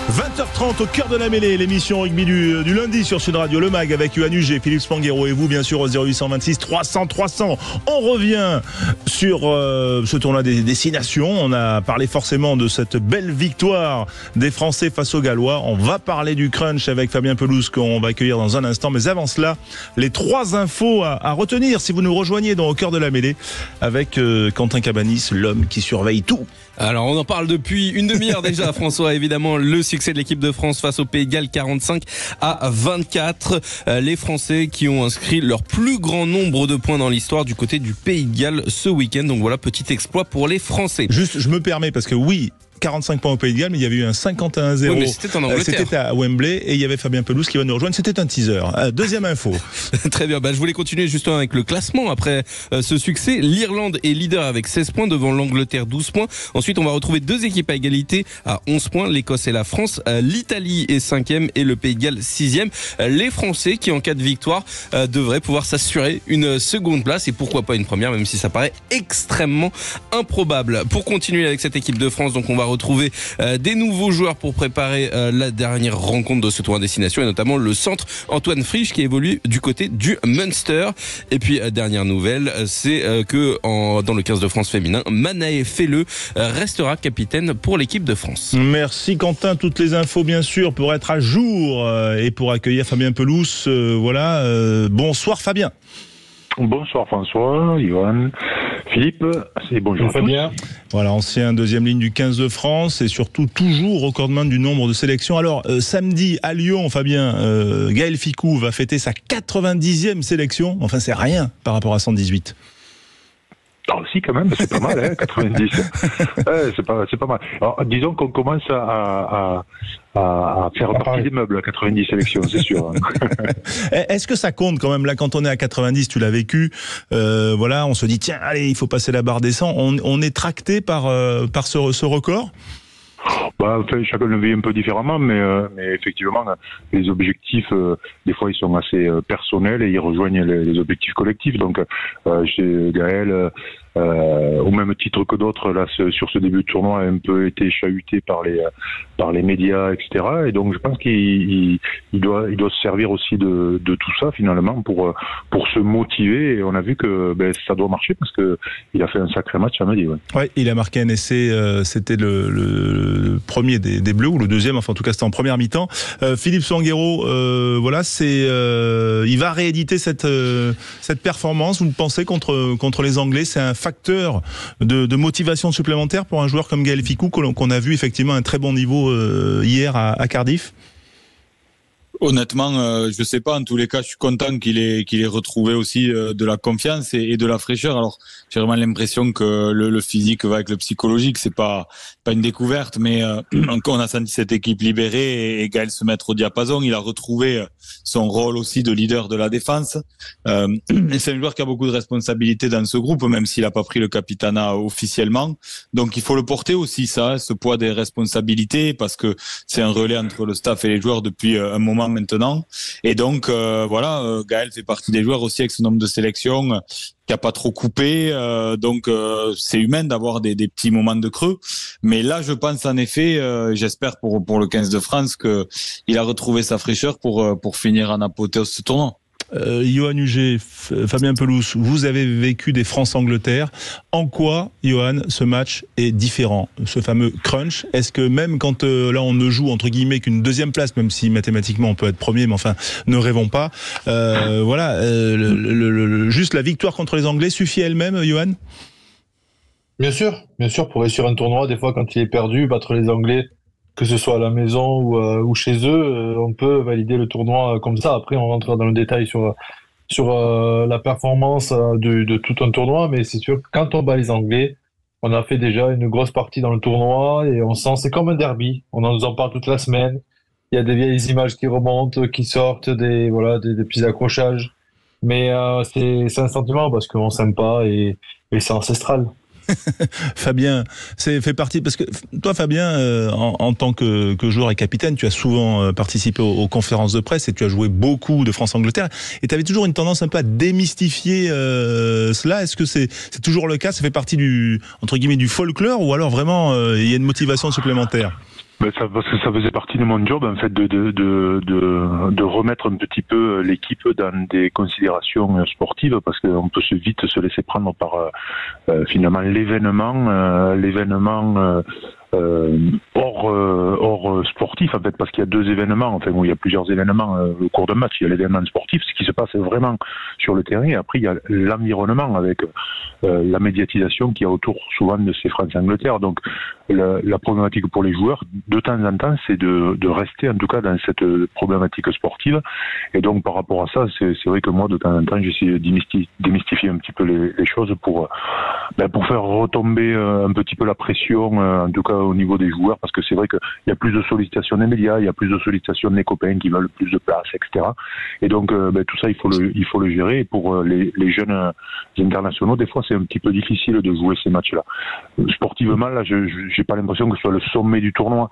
20h30 au cœur de la mêlée, l'émission rugby du lundi sur Sud Radio, le MAG avec Yohann Huget, Philippe Spanghero et vous bien sûr au 0826 300 300. On revient sur ce tournoi des 6 nations. On a parlé forcément de cette belle victoire des Français face aux Gallois. On va parler du crunch avec Fabien Pelouse qu'on va accueillir dans un instant. Mais avant cela, les 3 infos à retenir si vous nous rejoignez dans au cœur de la mêlée avec Quentin Cabanis, l'homme qui surveille tout. Alors on en parle depuis une demi-heure déjà, François. Évidemment, le succès de l'équipe de France face au Pays de Galles, 45-24. Les Français qui ont inscrit leur plus grand nombre de points dans l'histoire du côté du Pays de Galles ce week-end. Donc voilà, petit exploit pour les Français. Juste, je me permets, parce que oui, 45 points au Pays de Galles, mais il y avait eu un 51-0. Oui, mais c'était en Angleterre. C'était à Wembley, et il y avait Fabien Pelouse qui va nous rejoindre. C'était un teaser. Deuxième info. Très bien. Je voulais continuer justement avec le classement. Après ce succès, l'Irlande est leader avec 16 points devant l'Angleterre, 12 points. Ensuite, on va retrouver 2 équipes à égalité à 11 points, l'Écosse et la France. L'Italie est 5e et le Pays de Galles 6e. Les Français qui, en cas de victoire, devraient pouvoir s'assurer une seconde place et pourquoi pas une première, même si ça paraît extrêmement improbable. Pour continuer avec cette équipe de France, donc on va retrouver des nouveaux joueurs pour préparer la dernière rencontre de ce tournoi destination, et notamment le centre Antoine Frisch qui évolue du côté du Munster. Et puis dernière nouvelle, c'est que dans le 15 de France féminin, Manaé Felleux restera capitaine pour l'équipe de France. Merci Quentin, toutes les infos bien sûr pour être à jour et pour accueillir Fabien Pelouse. Bonsoir Fabien. Bonsoir François, Yohann, Philippe, et bonjour Fabien. Voilà, ancien deuxième ligne du 15 de France et surtout toujours recordman du nombre de sélections. Alors samedi à Lyon, Fabien, Gaël Fickou va fêter sa 90e sélection. Enfin c'est rien par rapport à 118. Ah si quand même, c'est pas mal, hein, 90. C'est pas mal. Alors, disons qu'on commence à faire partie des meubles à 90 sélections, c'est sûr. Est-ce que ça compte quand même là quand on est à 90, tu l'as vécu, on se dit tiens, allez, il faut passer la barre des 100. On est tracté par ce record? Chacun le vit un peu différemment, mais effectivement, les objectifs, des fois, ils sont assez personnels et ils rejoignent les objectifs collectifs. Donc, chez Gaël, au même titre que d'autres, là, sur ce début de tournoi, a un peu été chahuté par les médias, etc. Et donc, je pense qu'il doit se servir aussi de tout ça, finalement, pour se motiver. Et on a vu que ça doit marcher parce que il a fait un sacré match samedi. Ouais, il a marqué un essai, c'était le premier des Bleus, ou le deuxième, enfin en tout cas c'était en première mi-temps. Philippe Spanghero, il va rééditer cette performance, vous le pensez, contre les Anglais? C'est un facteur de motivation supplémentaire pour un joueur comme Gaël Fickou, qu'on a vu effectivement à un très bon niveau hier à Cardiff? Honnêtement, je sais pas. En tous les cas, je suis content qu'il ait retrouvé aussi de la confiance et de la fraîcheur. Alors, j'ai vraiment l'impression que le physique va avec le psychologique. C'est pas une découverte, mais on a senti cette équipe libérée et Gaël se mettre au diapason. Il a retrouvé son rôle aussi de leader de la défense. Et c'est un joueur qui a beaucoup de responsabilités dans ce groupe, même s'il a pas pris le capitanat officiellement. Donc, il faut le porter aussi, ça, ce poids des responsabilités, parce que c'est un relais entre le staff et les joueurs depuis un moment maintenant. Et donc, Gaël fait partie des joueurs aussi avec ce nombre de sélections qui a pas trop coupé. Donc, c'est humain d'avoir des petits moments de creux. Mais là, je pense en effet, j'espère pour le 15 de France que il a retrouvé sa fraîcheur pour finir en apothéose ce tournoi. Yohan Huget, Fabien Pelouse, vous avez vécu des France-Angleterre. En quoi, Yohan, ce match est différent? Ce fameux crunch, est-ce que même quand là on ne joue entre guillemets qu'une deuxième place, même si mathématiquement on peut être premier, mais enfin ne rêvons pas, juste la victoire contre les Anglais suffit elle-même, Yohan? Bien sûr, pour réussir un tournoi, des fois quand il est perdu, battre les Anglais, que ce soit à la maison ou chez eux, on peut valider le tournoi comme ça. Après, on rentre dans le détail sur la performance de tout un tournoi, mais c'est sûr que quand on bat les Anglais, on a fait déjà une grosse partie dans le tournoi et on sent, c'est comme un derby. On nous en parle toute la semaine. Il y a des vieilles images qui remontent, qui sortent, des petits accrochages. Mais c'est un sentiment parce qu'on s'aime pas et c'est ancestral. Fabien, c'est fait partie, parce que toi Fabien, en tant que joueur et capitaine, tu as souvent participé aux conférences de presse et tu as joué beaucoup de France-Angleterre et tu avais toujours une tendance un peu à démystifier cela. Est-ce que c'est toujours le cas? Ça fait partie entre guillemets du folklore, ou alors vraiment il y a une motivation supplémentaire? Parce que ça faisait partie de mon job, en fait, de remettre un petit peu l'équipe dans des considérations sportives, parce qu'on peut vite se laisser prendre par finalement l'événement hors sportif, en fait, parce qu'il y a deux événements, enfin, où il y a plusieurs événements au cours d'un match. Il y a l'événement sportif, ce qui se passe vraiment sur le terrain, et après il y a l'environnement avec la médiatisation qu'il y a autour souvent de ces France-Angleterre. Donc la problématique pour les joueurs, de temps en temps, c'est de rester en tout cas dans cette problématique sportive. Et donc par rapport à ça, c'est vrai que moi de temps en temps j'essaie de démystifier un petit peu les choses pour faire retomber un petit peu la pression, en tout cas au niveau des joueurs, parce que c'est vrai qu'il y a plus de sollicitations des médias, il y a plus de sollicitations des copains qui veulent plus de place, etc. Et donc tout ça il faut le gérer. Et pour les jeunes internationaux, des fois c'est un petit peu difficile de jouer ces matchs-là. Sportivement, là, j'ai pas l'impression que ce soit le sommet du tournoi,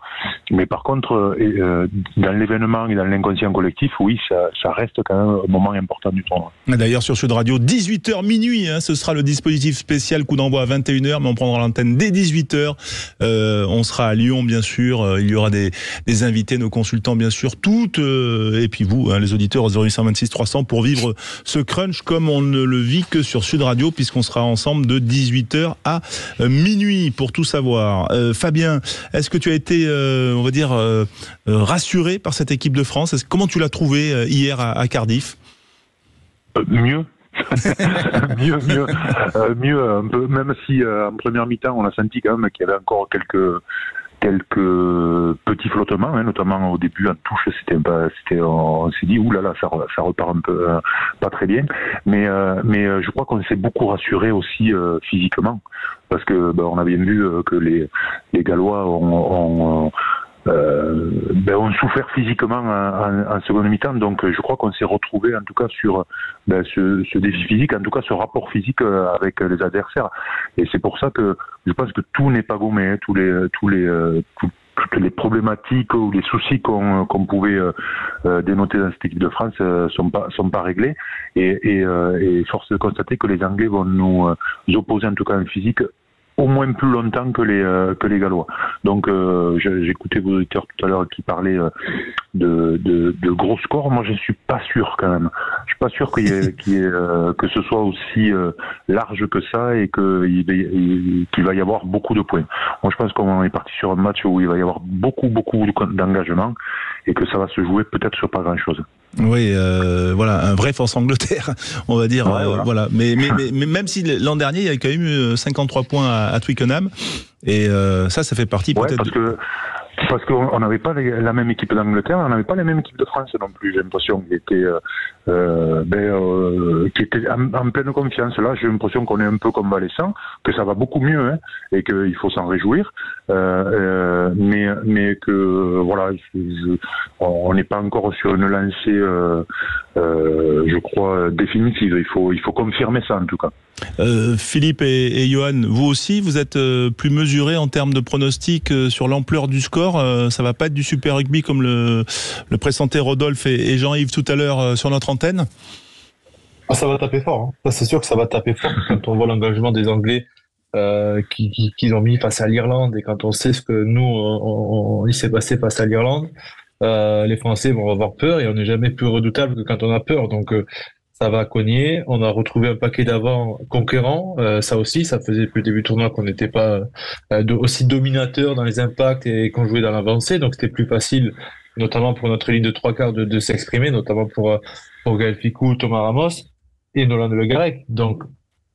mais par contre dans l'événement et dans l'inconscient collectif, oui, ça reste quand même un moment important du tournoi. D'ailleurs sur Sud Radio, 18h minuit, ce sera le dispositif spécial, coup d'envoi à 21h, mais on prendra l'antenne dès 18h. On sera à Lyon, bien sûr. Il y aura des invités, nos consultants, bien sûr, toutes, et puis vous, les auditeurs, au 0826 300, pour vivre ce crunch comme on ne le vit que sur Sud Radio, puisqu'on sera ensemble de 18h à minuit pour tout savoir. Fabien, est-ce que tu as été, on va dire, rassuré par cette équipe de France? Comment tu l'as trouvé hier à Cardiff? Mieux. mieux un peu, même si en première mi-temps on a senti quand même qu'il y avait encore quelques petits flottements, notamment au début en touche, on s'est dit oulala, ça repart un peu pas très bien, mais je crois qu'on s'est beaucoup rassuré aussi physiquement, parce que on a bien vu que les Gallois ont souffert physiquement en seconde mi-temps, donc je crois qu'on s'est retrouvé en tout cas sur ce défi physique, en tout cas ce rapport physique avec les adversaires, et c'est pour ça que je pense que tout n'est pas gommé, toutes les problématiques ou les soucis qu'on pouvait dénoter dans cette équipe de France sont pas réglés, et force de constater que les Anglais vont nous opposer en tout cas en physique au moins plus longtemps que les Gallois. Donc j'écoutais vos auditeurs tout à l'heure qui parlaient de gros scores. Moi, je suis pas sûr quand même. Je suis pas sûr qu'il y ait que ce soit aussi large que ça, et qu'il va y avoir beaucoup de points. Moi, je pense qu'on est parti sur un match où il va y avoir beaucoup d'engagement, et que ça va se jouer peut-être sur pas grand-chose. Oui, voilà, un vrai France-Angleterre, on va dire. Ouais, voilà. Mais même si l'an dernier, il y a quand même eu 53 points à Twickenham, et ça fait partie peut-être... Parce que Parce qu'on n'avait pas la même équipe d'Angleterre, on n'avait pas la même équipe de France non plus. J'ai l'impression qu'il était, qui était en pleine confiance. Là, j'ai l'impression qu'on est un peu convalescent, que ça va beaucoup mieux, hein, et qu'il faut s'en réjouir. Mais que voilà, on n'est pas encore sur une lancée, je crois, définitive. Il faut confirmer ça en tout cas. Philippe et Johan, vous aussi, vous êtes plus mesurés en termes de pronostics sur l'ampleur du score. Ça va pas être du Super Rugby comme le pressentaient Rodolphe et Jean-Yves tout à l'heure sur notre antenne. Ça va taper fort. Hein. Ça, c'est sûr que ça va taper fort quand on voit l'engagement des Anglais qu'ils ont mis face à l'Irlande et quand on sait ce que nous, il s'est passé face à l'Irlande, les Français vont avoir peur et on n'est jamais plus redoutable que quand on a peur. Donc, ça va cogner. On a retrouvé un paquet d'avant conquérants. Ça aussi, ça faisait depuis le début du tournoi qu'on n'était pas aussi dominateur dans les impacts et qu'on jouait dans l'avancée. Donc, c'était plus facile, notamment pour notre ligne de trois quarts, de s'exprimer, notamment pour Gaël Fickou, Thomas Ramos et Nolan Le Garec. Donc,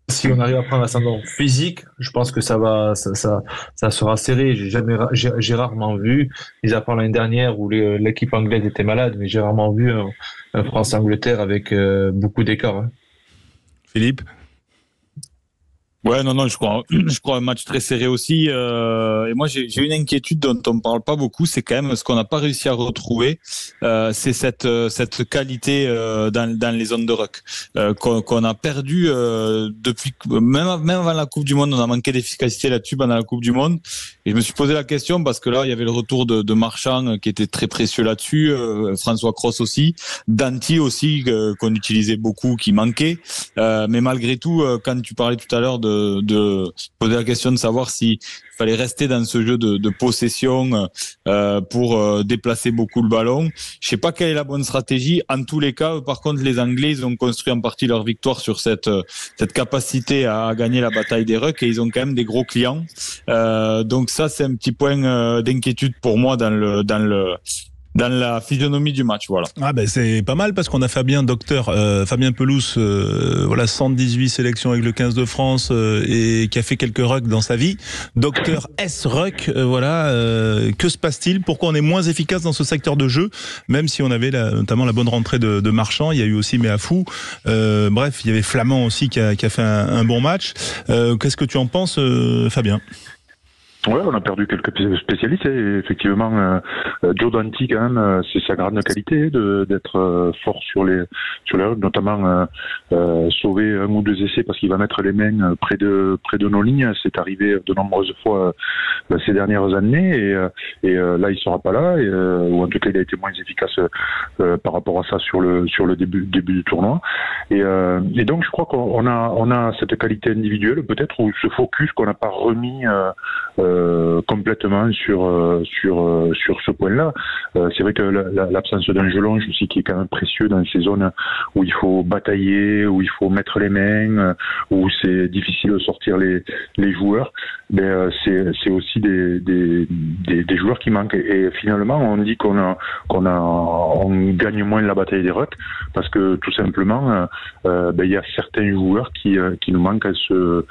si on arrive à prendre l'ascendant physique, je pense que ça sera serré. J'ai rarement vu, mis à part l'année dernière où l'équipe anglaise était malade, mais j'ai rarement vu un France-Angleterre avec beaucoup d'écart. Hein. Philippe? Ouais, non, je crois un match très serré aussi. Et moi, j'ai une inquiétude dont on ne parle pas beaucoup, c'est quand même ce qu'on n'a pas réussi à retrouver. C'est cette qualité dans les zones de ruck qu'on a perdu depuis même avant la Coupe du Monde. On a manqué d'efficacité là-dessus pendant la Coupe du Monde. Et je me suis posé la question parce que là, il y avait le retour de Marchand qui était très précieux là-dessus, François Cros aussi, Danty aussi qu'on utilisait beaucoup, qui manquait. Mais malgré tout, quand tu parlais tout à l'heure de poser la question de savoir s'il fallait rester dans ce jeu de possession pour déplacer beaucoup le ballon. Je sais pas quelle est la bonne stratégie. En tous les cas, par contre, les Anglais, ils ont construit en partie leur victoire sur cette capacité à gagner la bataille des rucks et ils ont quand même des gros clients. Donc ça, c'est un petit point d'inquiétude pour moi dans la physionomie du match, voilà. Ah ben c'est pas mal parce qu'on a Fabien Pelouse, voilà 118 sélections avec le 15 de France et qui a fait quelques rucks dans sa vie. Docteur S ruck, voilà. Que se passe-t-il? Pourquoi on est moins efficace dans ce secteur de jeu, même si on avait notamment la bonne rentrée de Marchand. Il y a eu aussi Méafou. Bref, il y avait Flamand aussi qui a fait un bon match. Qu'est-ce que tu en penses, Fabien? Ouais, on a perdu quelques spécialistes et effectivement Joe Danty quand même, c'est sa grande qualité d'être fort sur les rucks, notamment sauver un ou deux essais parce qu'il va mettre les mains près de nos lignes. C'est arrivé de nombreuses fois ces dernières années et là il sera pas là ou en tout cas il a été moins efficace par rapport à ça sur le début du tournoi et donc je crois qu'on a cette qualité individuelle peut-être ou ce focus qu'on n'a pas remis complètement sur ce point-là. C'est vrai que l'absence d'un jeu longe aussi qui est quand même précieux dans ces zones où il faut batailler, où il faut mettre les mains, où c'est difficile de sortir les joueurs. Mais c'est aussi des joueurs qui manquent. Et finalement, on dit qu'on gagne moins la bataille des rucks parce que tout simplement, il y a certains joueurs qui nous manquent sur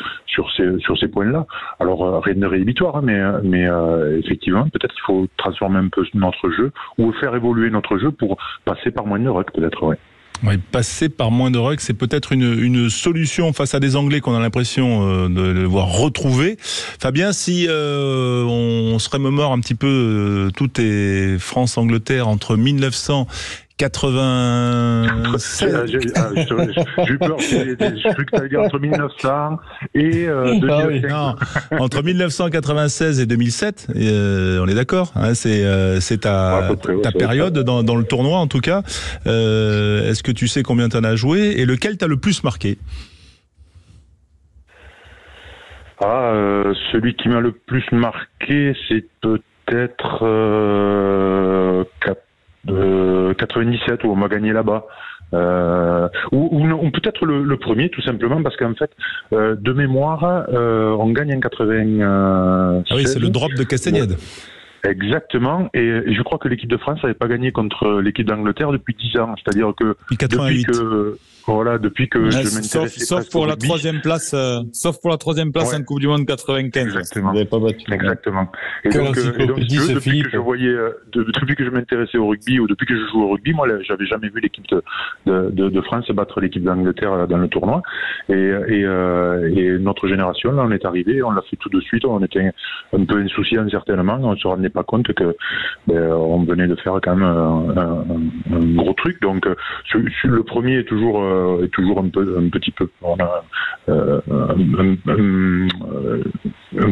ces points-là. Alors rien de rédhibitoire. Mais effectivement, peut-être qu'il faut transformer un peu notre jeu ou faire évoluer notre jeu pour passer par moins de rucks, peut-être, oui. Oui, passer par moins de rucks, c'est peut-être une solution face à des Anglais qu'on a l'impression de voir retrouver. Fabien, si on se remémore un petit peu tout est France-Angleterre entre 1996. J'ai eu peur, j'ai cru que tu allais dire entre 1900 et 2005. Non, entre 1996 et 2007, on est d'accord, hein, c'est ta période dans le tournoi en tout cas. Est-ce que tu sais combien tu en as joué et lequel t'as le plus marqué? Celui qui m'a le plus marqué, c'est peut-être 97 où on m'a gagné là-bas. Ou peut-être le premier tout simplement parce qu'en fait de mémoire on gagne en 80. Ah oui, c'est le drop de Castagnède. Exactement, et je crois que l'équipe de France n'avait pas gagné contre l'équipe d'Angleterre depuis 10 ans, c'est-à-dire que depuis 88. Voilà, depuis que je m'intéressais sauf pour la troisième place, en Coupe du Monde 95. Exactement. Vous n'avez pas battu. Exactement. Et donc depuis que je voyais, depuis que je m'intéressais au rugby ou depuis que je joue au rugby, moi, j'avais jamais vu l'équipe de France battre l'équipe d'Angleterre dans le tournoi. Et notre génération, là, on est arrivé, on l'a fait tout de suite. On était un peu insouciants certainement. On se rendait pas compte que on venait de faire quand même un gros truc. Donc, le premier est toujours un petit peu, on a un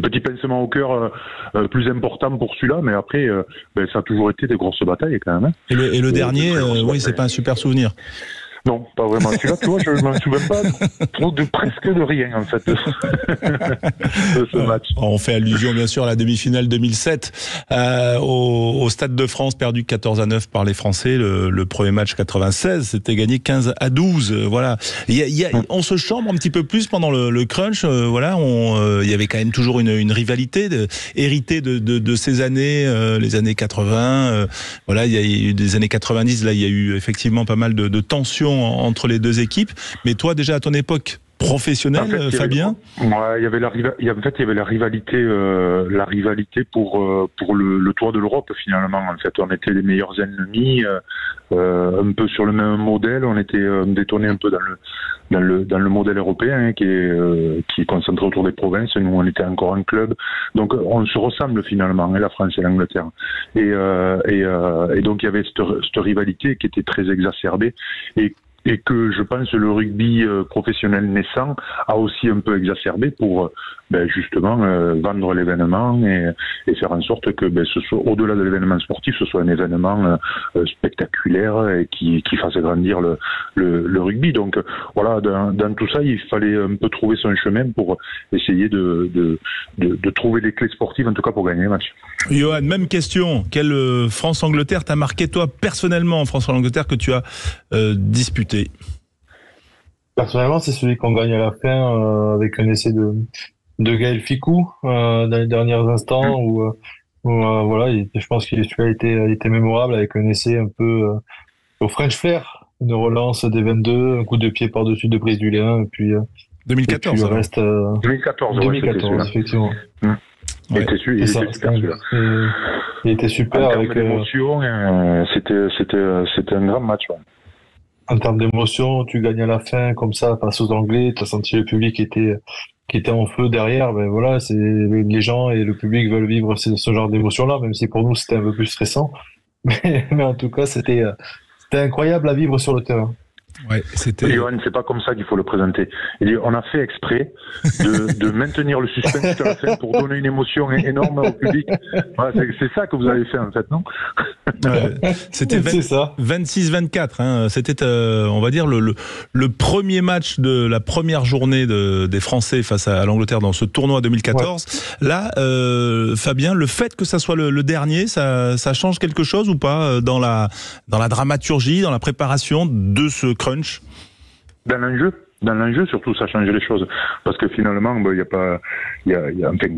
petit pincement au cœur plus important pour celui-là, mais après ça a toujours été des grosses batailles quand même. Et le dernier, oui, c'est pas un super souvenir. Non, pas vraiment. Celui-là, tu vois, je m'en souviens pas presque de rien, en fait, de ce match. On fait allusion, bien sûr, à la demi-finale 2007, au Stade de France, perdu 14-9 par les Français. Le premier match 96, c'était gagné 15-12. Voilà. On se chambre un petit peu plus pendant le crunch. Voilà, il y avait quand même toujours une rivalité héritée de ces années, les années 80. Voilà, il y a eu des années 90. Là, il y a eu effectivement pas mal de tensions entre les deux équipes. Mais toi, déjà à ton époque professionnelle, Fabien, il y avait la rivalité pour le toit de l'Europe finalement. En fait, on était les meilleurs ennemis, un peu sur le même modèle. On était détonné un peu dans le modèle européen qui est concentré autour des provinces. Nous, on était encore un club, donc on se ressemble finalement, la France et l'Angleterre. Et donc il y avait cette rivalité qui était très exacerbée et que je pense le rugby professionnel naissant a aussi un peu exacerbé pour justement vendre l'événement et faire en sorte que ce soit, au-delà de l'événement sportif, ce soit un événement spectaculaire et qui fasse grandir le rugby. Donc voilà, dans tout ça, il fallait un peu trouver son chemin pour essayer de trouver les clés sportives, en tout cas pour gagner les matchs. Johan, même question. Quelle France-Angleterre t'a marqué toi personnellement, France-Angleterre, que tu as disputé? Personnellement, c'est celui qu'on gagne à la fin avec un essai de Gaël Ficou dans les derniers instants où voilà, je pense qu'il a été mémorable avec un essai un peu au French Flair, une relance des 22, un coup de pied par-dessus de Brice Dulin, et puis 2014. Et puis le reste, 2014, effectivement. Il était super celui-là. Il était super en avec l'émotion. C'était un grand match. Ouais. En termes d'émotion, tu gagnes à la fin comme ça face aux Anglais, tu as senti le public qui était en feu derrière. Voilà, c'est les gens et le public veulent vivre ce genre d'émotion-là, même si pour nous c'était un peu plus stressant. Mais en tout cas, c'était incroyable à vivre sur le terrain. Ouais, c'était. Johan, c'est pas comme ça qu'il faut le présenter. On a fait exprès de maintenir le suspense à la fin pour donner une émotion énorme au public. Voilà, c'est ça que vous avez fait en fait, non? C'était 26-24. Hein. C'était, on va dire, le premier match de la première journée des Français face à l'Angleterre dans ce tournoi 2014. Ouais. Là, Fabien, le fait que ça soit le dernier, ça change quelque chose ou pas dans la dramaturgie, dans la préparation de ce crunch? Dans l'enjeu, surtout, ça change les choses. Parce que finalement, enfin,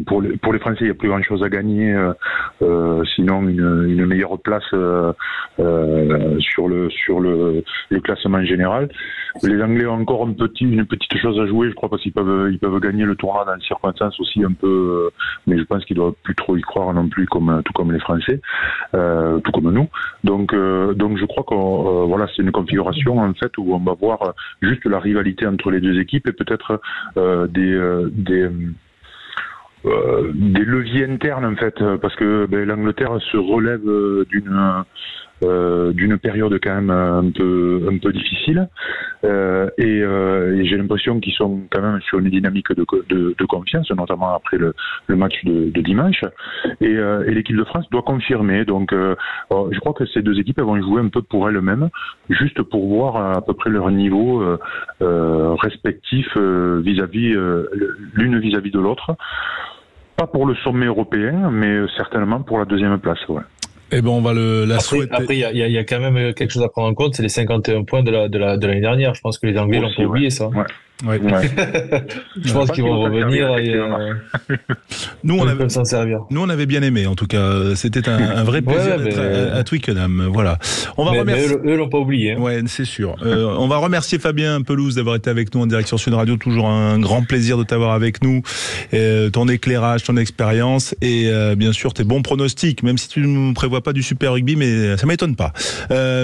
pour les Français, il n'y a plus grand chose à gagner, sinon une meilleure place sur le classement général. Les Anglais ont encore une petite chose à jouer, je crois, parce qu'ils peuvent gagner le tournoi dans des circonstances aussi un peu, mais je pense qu'ils doivent plus trop y croire non plus, tout comme les Français, tout comme nous. Donc je crois que voilà, c'est une configuration en fait où on va voir juste la rivalité entre les deux équipes et peut-être des leviers internes en fait, parce que l'Angleterre se relève d'une période quand même un peu difficile et j'ai l'impression qu'ils sont quand même sur une dynamique de confiance, notamment après le match de dimanche, et l'équipe de France doit confirmer. Donc je crois que ces deux équipes vont jouer un peu pour elles-mêmes, juste pour voir à peu près leur niveau respectif vis-à-vis l'une vis-à-vis de l'autre. Pas pour le sommet européen, mais certainement pour la deuxième place. Ouais. Eh ben, on va la souhaiter. Après, il y a quand même quelque chose à prendre en compte, c'est les 51 points de l'année dernière. Je pense que les Anglais l'ont pas oublié, ça. Ouais. Ouais. Je pense qu'ils vont revenir nous, on avait s'en servir. Nous, on avait bien aimé. En tout cas, c'était un vrai plaisir d'être à Twickenham. Voilà. On va remercier. Eux l'ont pas oublié. Hein. Ouais, c'est sûr. On va remercier Fabien Pelouse d'avoir été avec nous en direct sur Sud Radio. Toujours un grand plaisir de t'avoir avec nous. Ton éclairage, ton expérience et bien sûr tes bons pronostics. Même si tu ne prévois pas du Super Rugby, mais ça m'étonne pas.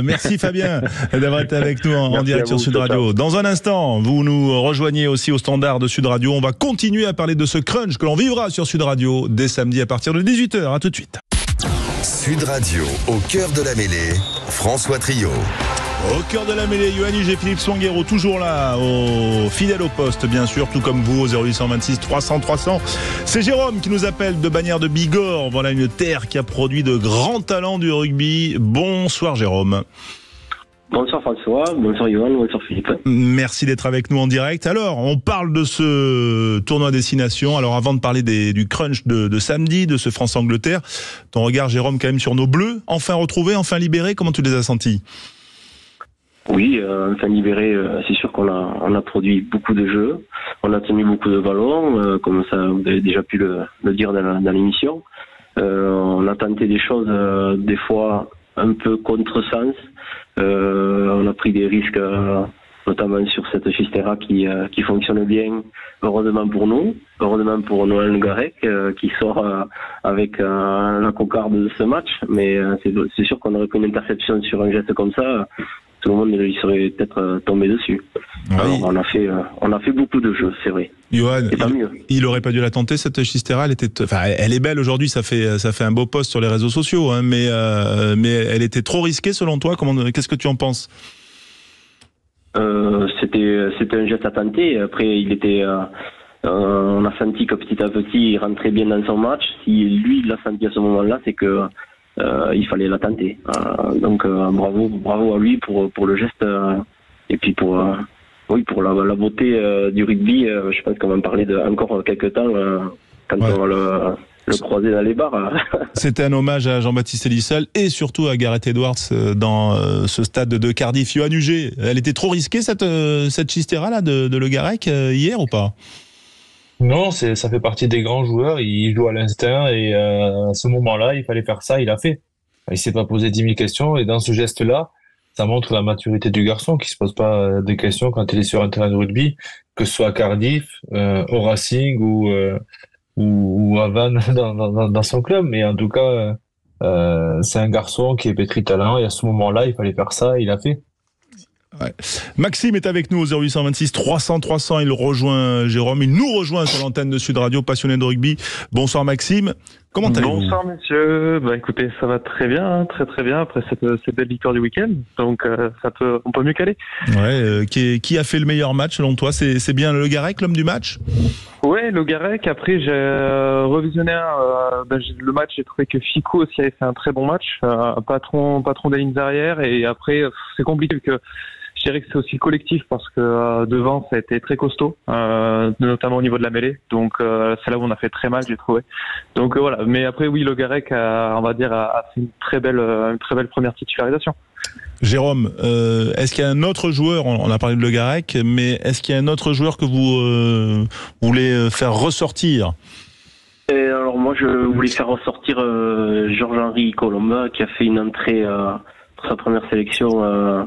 Merci Fabien d'avoir été avec nous en direct sur Sud Radio. Dans un instant, vous nous rejoignez aussi au standard de Sud Radio. On va continuer à parler de ce crunch que l'on vivra sur Sud Radio dès samedi à partir de 18h. À tout de suite. Sud Radio, au cœur de la mêlée, François Trio. Au cœur de la mêlée, Yoann Huget, Philippe Spanghero, toujours là, fidèle au poste, bien sûr, tout comme vous, au 0826 300 300. C'est Jérôme qui nous appelle de Bagnères de Bigorre. Voilà une terre qui a produit de grands talents du rugby. Bonsoir Jérôme. Bonsoir François, bonsoir Yoann, bonsoir Philippe. Merci d'être avec nous en direct. Alors, on parle de ce tournoi destination. Alors, avant de parler du crunch de samedi, de ce France-Angleterre, ton regard, Jérôme, quand même sur nos Bleus, enfin retrouvés, enfin libérés, comment tu les as sentis ? Oui, enfin libérés, c'est sûr qu'on a produit beaucoup de jeux, on a tenu beaucoup de ballons, comme ça vous avez déjà pu le dire dans l'émission. On a tenté des choses, des fois un peu contresens. On a pris des risques, notamment sur cette Chistera qui fonctionne bien, heureusement pour nous, heureusement pour Noël Le Garec qui sort avec la cocarde de ce match, mais c'est sûr qu'on aurait pris une interception sur un geste comme ça, tout le monde lui serait peut-être tombé dessus. Oui. Alors on a fait beaucoup de jeux, c'est vrai. Yoann, c'est pas mieux. Il aurait pas dû la tenter cette Chistera. Elle est belle aujourd'hui. Ça fait un beau post sur les réseaux sociaux, hein, mais elle était trop risquée selon toi. Qu'est-ce que tu en penses? C'était un geste à tenter. Après, on a senti que petit à petit, il rentrait bien dans son match. Si lui il l'a senti à ce moment-là, c'est que il fallait la tenter. Donc bravo à lui pour le geste et puis pour la beauté du rugby. Je pense qu'on va en parler encore quelques temps quand on va le croiser dans les bars. C'était un hommage à Jean-Baptiste Elissal et surtout à Gareth Edwards dans ce stade de Cardiff. Yoann Huget, elle était trop risquée cette Chistera là de Le Garec hier ou pas? Non, ça fait partie des grands joueurs, il joue à l'instinct et à ce moment-là, il fallait faire ça, il a fait. Il s'est pas posé 10 000 questions et dans ce geste-là, ça montre la maturité du garçon qui se pose pas des questions quand il est sur un terrain de rugby, que ce soit à Cardiff, au Racing ou à Vannes dans son club, mais en tout cas, c'est un garçon qui est pétri de talent et à ce moment-là, il fallait faire ça, il a fait. Ouais. Maxime est avec nous au 0826 300 300. Il rejoint Jérôme. Il nous rejoint sur l'antenne de Sud Radio, passionné de rugby. Bonsoir Maxime. Comment allez-vous? Bonsoir messieurs. Écoutez, ça va très bien, très très bien après cette belle victoire du week-end. Donc on peut mieux qu'aller. Ouais. Qui a fait le meilleur match selon toi? C'est bien Le Garec, l'homme du match? Ouais, Le Garec. Après j'ai revisionné le match. J'ai trouvé que Ficou aussi avait fait un très bon match. Patron des lignes arrière. Et après c'est compliqué que je dirais que c'est aussi collectif parce que devant ça a été très costaud, notamment au niveau de la mêlée. Donc c'est là où on a fait très mal, j'ai trouvé. Donc voilà. Mais après oui, Le Garec a fait une très belle première titularisation. Jérôme, est-ce qu'il y a un autre joueur, on a parlé de Le Garec, mais est-ce qu'il y a un autre joueur que vous voulez faire ressortir? Alors moi je voulais faire ressortir Georges-Henri Colomba qui a fait une entrée pour sa première sélection.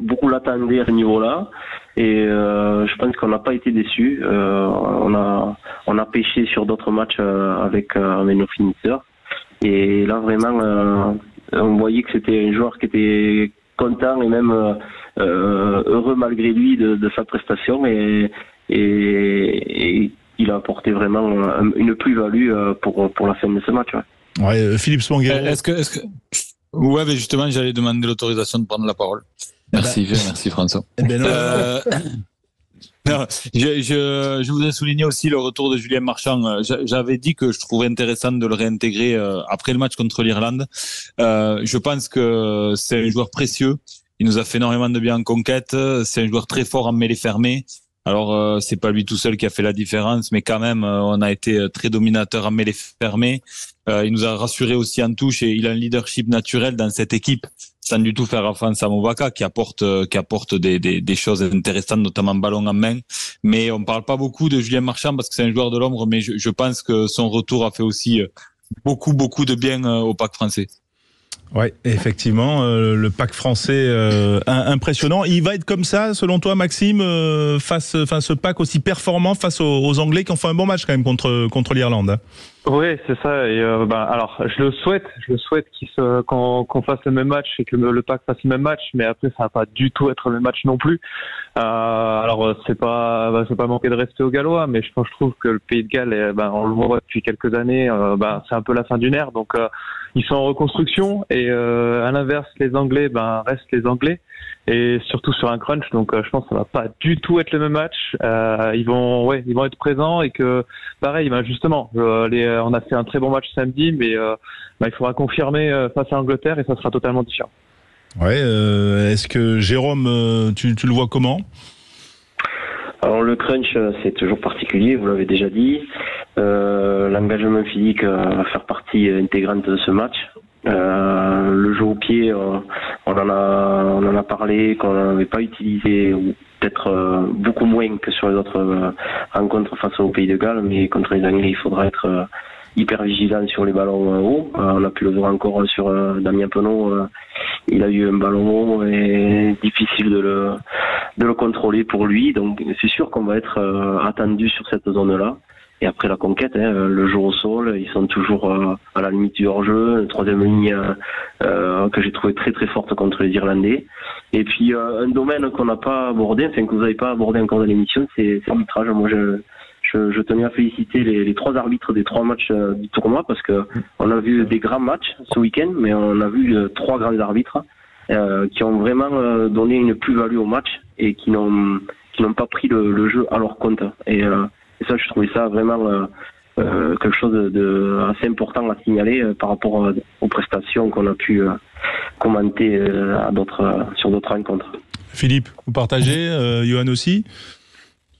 Beaucoup l'attendaient à ce niveau-là et je pense qu'on n'a pas été déçus. On a pêché sur d'autres matchs avec nos finisseurs et là vraiment on voyait que c'était un joueur qui était content et même heureux malgré lui de sa prestation et il a apporté vraiment une plus-value pour la fin de ce match. Ouais, Philippe Spanghero. Ouais, mais justement, j'allais demander l'autorisation de prendre la parole. Merci François. Non, je voudrais souligner aussi le retour de Julien Marchand. J'avais dit que je trouvais intéressant de le réintégrer après le match contre l'Irlande. Je pense que c'est un joueur précieux. Il nous a fait énormément de bien en conquête. C'est un joueur très fort en mêlée fermée. Alors c'est pas lui tout seul qui a fait la différence, mais quand même on a été très dominateur à mêlée fermée. Il nous a rassuré aussi en touche et il a un leadership naturel dans cette équipe, sans du tout faire offense à Movaka qui apporte des choses intéressantes, notamment ballon en main. Mais on parle pas beaucoup de Julien Marchand parce que c'est un joueur de l'ombre, mais je pense que son retour a fait aussi beaucoup de bien au PAC français. Ouais, effectivement, le pack français impressionnant. Il va être comme ça, selon toi, Maxime, ce pack aussi performant face aux Anglais qui ont fait un bon match quand même contre l'Irlande. Hein. Oui, c'est ça. Et alors, je le souhaite qu'on fasse le même match et que le pack fasse le même match, mais après, ça va pas du tout être le même match non plus. Alors, c'est pas manquer de respect aux Gallois, mais je trouve que le Pays de Galles, on le voit depuis quelques années, c'est un peu la fin d'une ère. Donc, ils sont en reconstruction et à l'inverse, les Anglais, restent les Anglais. Et surtout sur un crunch, donc je pense que ça va pas du tout être le même match. Ils vont être présents et que pareil, justement, on a fait un très bon match samedi, mais il faudra confirmer face à l'Angleterre et ça sera totalement différent. Ouais. Est-ce que Jérôme, tu le vois comment ? Alors le crunch, c'est toujours particulier, vous l'avez déjà dit. L'engagement physique va faire partie intégrante de ce match. Le jeu au pied, on en a parlé, qu'on n'avait pas utilisé, ou peut-être beaucoup moins que sur les autres rencontres face au Pays de Galles, mais contre les Anglais, il faudra être hyper vigilant sur les ballons hauts. On a pu le voir encore sur Damien Penaud. Il a eu un ballon haut et difficile de le contrôler pour lui. Donc c'est sûr qu'on va être attendu sur cette zone-là. Et après la conquête, le jeu au sol, ils sont toujours à la limite du hors-jeu. Une troisième ligne que j'ai trouvé très très forte contre les Irlandais. Et puis un domaine qu'on n'a pas abordé, que vous n'avez pas abordé encore dans l'émission, c'est l'arbitrage. Moi, je tenais à féliciter les trois arbitres des trois matchs du tournoi parce que on a vu des grands matchs ce week-end, mais on a vu trois grands arbitres qui ont vraiment donné une plus-value au match et qui n'ont pas pris le jeu à leur compte. Et ça, je trouvais ça vraiment quelque chose de assez important à signaler par rapport aux prestations qu'on a pu commenter sur d'autres rencontres. Philippe, vous partagez, Johan aussi ?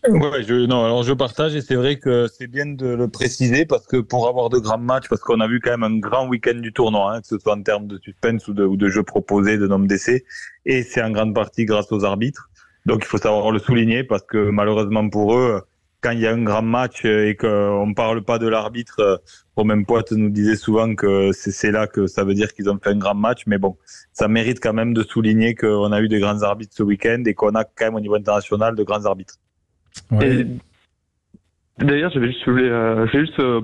Ouais, je partage et c'est vrai que c'est bien de le préciser parce que pour avoir de grands matchs, parce qu'on a vu quand même un grand week-end du tournoi, que ce soit en termes de suspense ou de jeux proposés, de nombre d'essais, et c'est en grande partie grâce aux arbitres. Donc il faut savoir le souligner parce que malheureusement pour eux, quand il y a un grand match et qu'on parle pas de l'arbitre, Romain Poite nous disait souvent que c'est là que ça veut dire qu'ils ont fait un grand match, mais bon, ça mérite quand même de souligner qu'on a eu des grands arbitres ce week-end et qu'on a quand même au niveau international de grands arbitres. Ouais. Et d'ailleurs,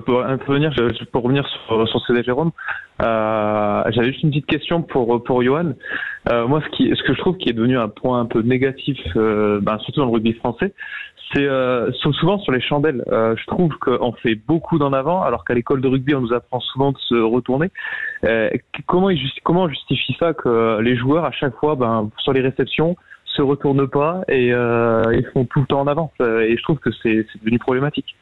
pour intervenir, pour revenir sur ce que Jérôme, j'avais juste une petite question pour Johan. Moi, ce que je trouve qui est devenu un point un peu négatif, surtout dans le rugby français, c'est souvent sur les chandelles. Je trouve qu'on fait beaucoup d'en avant, alors qu'à l'école de rugby, on nous apprend souvent de se retourner. Comment on justifie ça que les joueurs, à chaque fois, sur les réceptions, se retournent pas et ils font tout le temps en avant, et je trouve que c'est devenu problématique.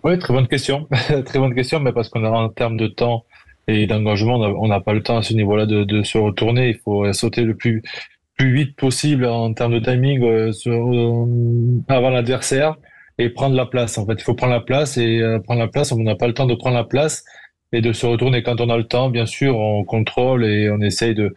Oui, très bonne question. Très bonne question, mais parce qu'on a en termes de temps et d'engagement, on n'a pas le temps à ce niveau-là de se retourner. Il faut sauter le plus vite possible en termes de timing avant l'adversaire et prendre la place. En fait, il faut prendre la place on n'a pas le temps de prendre la place et de se retourner quand on a le temps. Bien sûr, on contrôle et on essaye de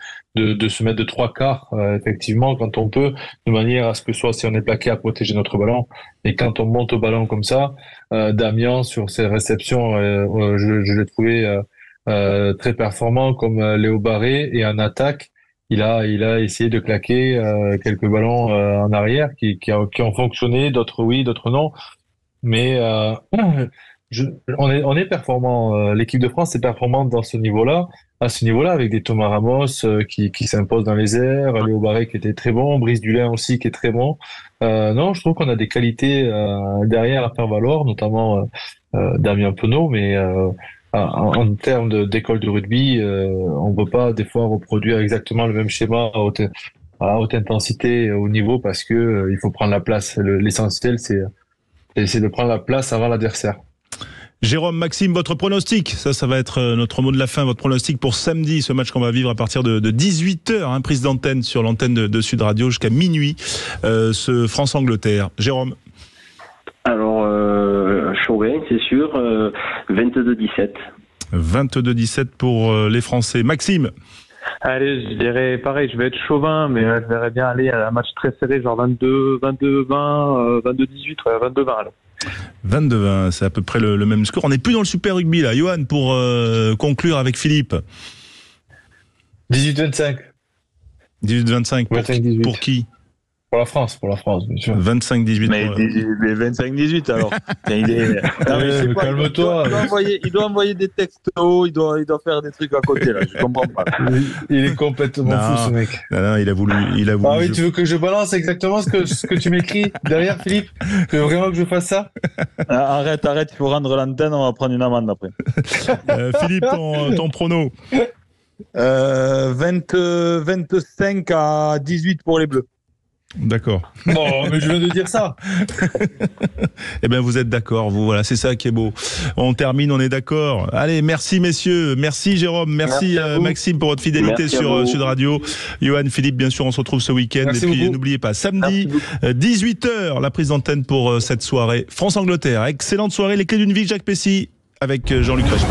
se mettre de trois quarts, effectivement, quand on peut, de manière à ce que soit si on est plaqué à protéger notre ballon. Et quand on monte au ballon comme ça, Damien, sur ses réceptions, je l'ai trouvé très performant comme Léo Barré, et en attaque, il a essayé de claquer quelques ballons en arrière qui ont fonctionné, d'autres oui, d'autres non. Mais on est performant. L'équipe de France est performante dans ce niveau-là, à ce niveau-là, avec des Thomas Ramos qui s'imposent dans les airs, Léo Barré qui était très bon, Brice Dulin aussi qui est très bon. Non, je trouve qu'on a des qualités derrière à faire valoir, notamment Damien Penaud, mais en termes d'école de rugby, on ne peut pas des fois reproduire exactement le même schéma à haute intensité, au niveau, parce que il faut prendre la place. L'essentiel, c'est de prendre la place avant l'adversaire. Jérôme, Maxime, votre pronostic, ça va être notre mot de la fin, votre pronostic pour samedi, ce match qu'on va vivre à partir de 18h, prise d'antenne sur l'antenne de Sud Radio jusqu'à minuit, ce France-Angleterre. Jérôme. Alors, Chauvin, c'est sûr, 22-17. 22-17 pour les Français. Maxime. Allez, je dirais pareil, je vais être chauvin, mais je verrais bien aller à un match très serré, genre 22-20, 22-18, 22-20 alors. 22-20, c'est à peu près le même score. On n'est plus dans le Super Rugby là. Johan, pour conclure avec Philippe. 18-25. 18-25 pour qui? Pour la France, bien sûr. 25-18. Mais 25-18 alors. Calme-toi. Il doit envoyer des textos, il doit faire des trucs à côté là. Je comprends pas. Il est complètement fou ce mec. Non, il a voulu. Ah oui, tu veux que je balance exactement ce que tu m'écris derrière, Philippe? Tu veux vraiment que je fasse ça? Arrête, il faut rendre l'antenne, on va prendre une amende après. Philippe, ton prono? 25 à 18 pour les Bleus. D'accord. Bon, mais je viens de dire ça. Eh bien, vous êtes d'accord, vous, voilà, c'est ça qui est beau. On termine, on est d'accord. Allez, merci messieurs, merci Jérôme, merci Maxime pour votre fidélité sur Sud Radio. Johan, Philippe, bien sûr, on se retrouve ce week-end. Merci et puis, beaucoup. n'oubliez pas, samedi, 18h, la prise d'antenne pour cette soirée France-Angleterre. Excellente soirée, les clés d'une vie, Jacques Pessy, avec Jean-Luc Reichmann.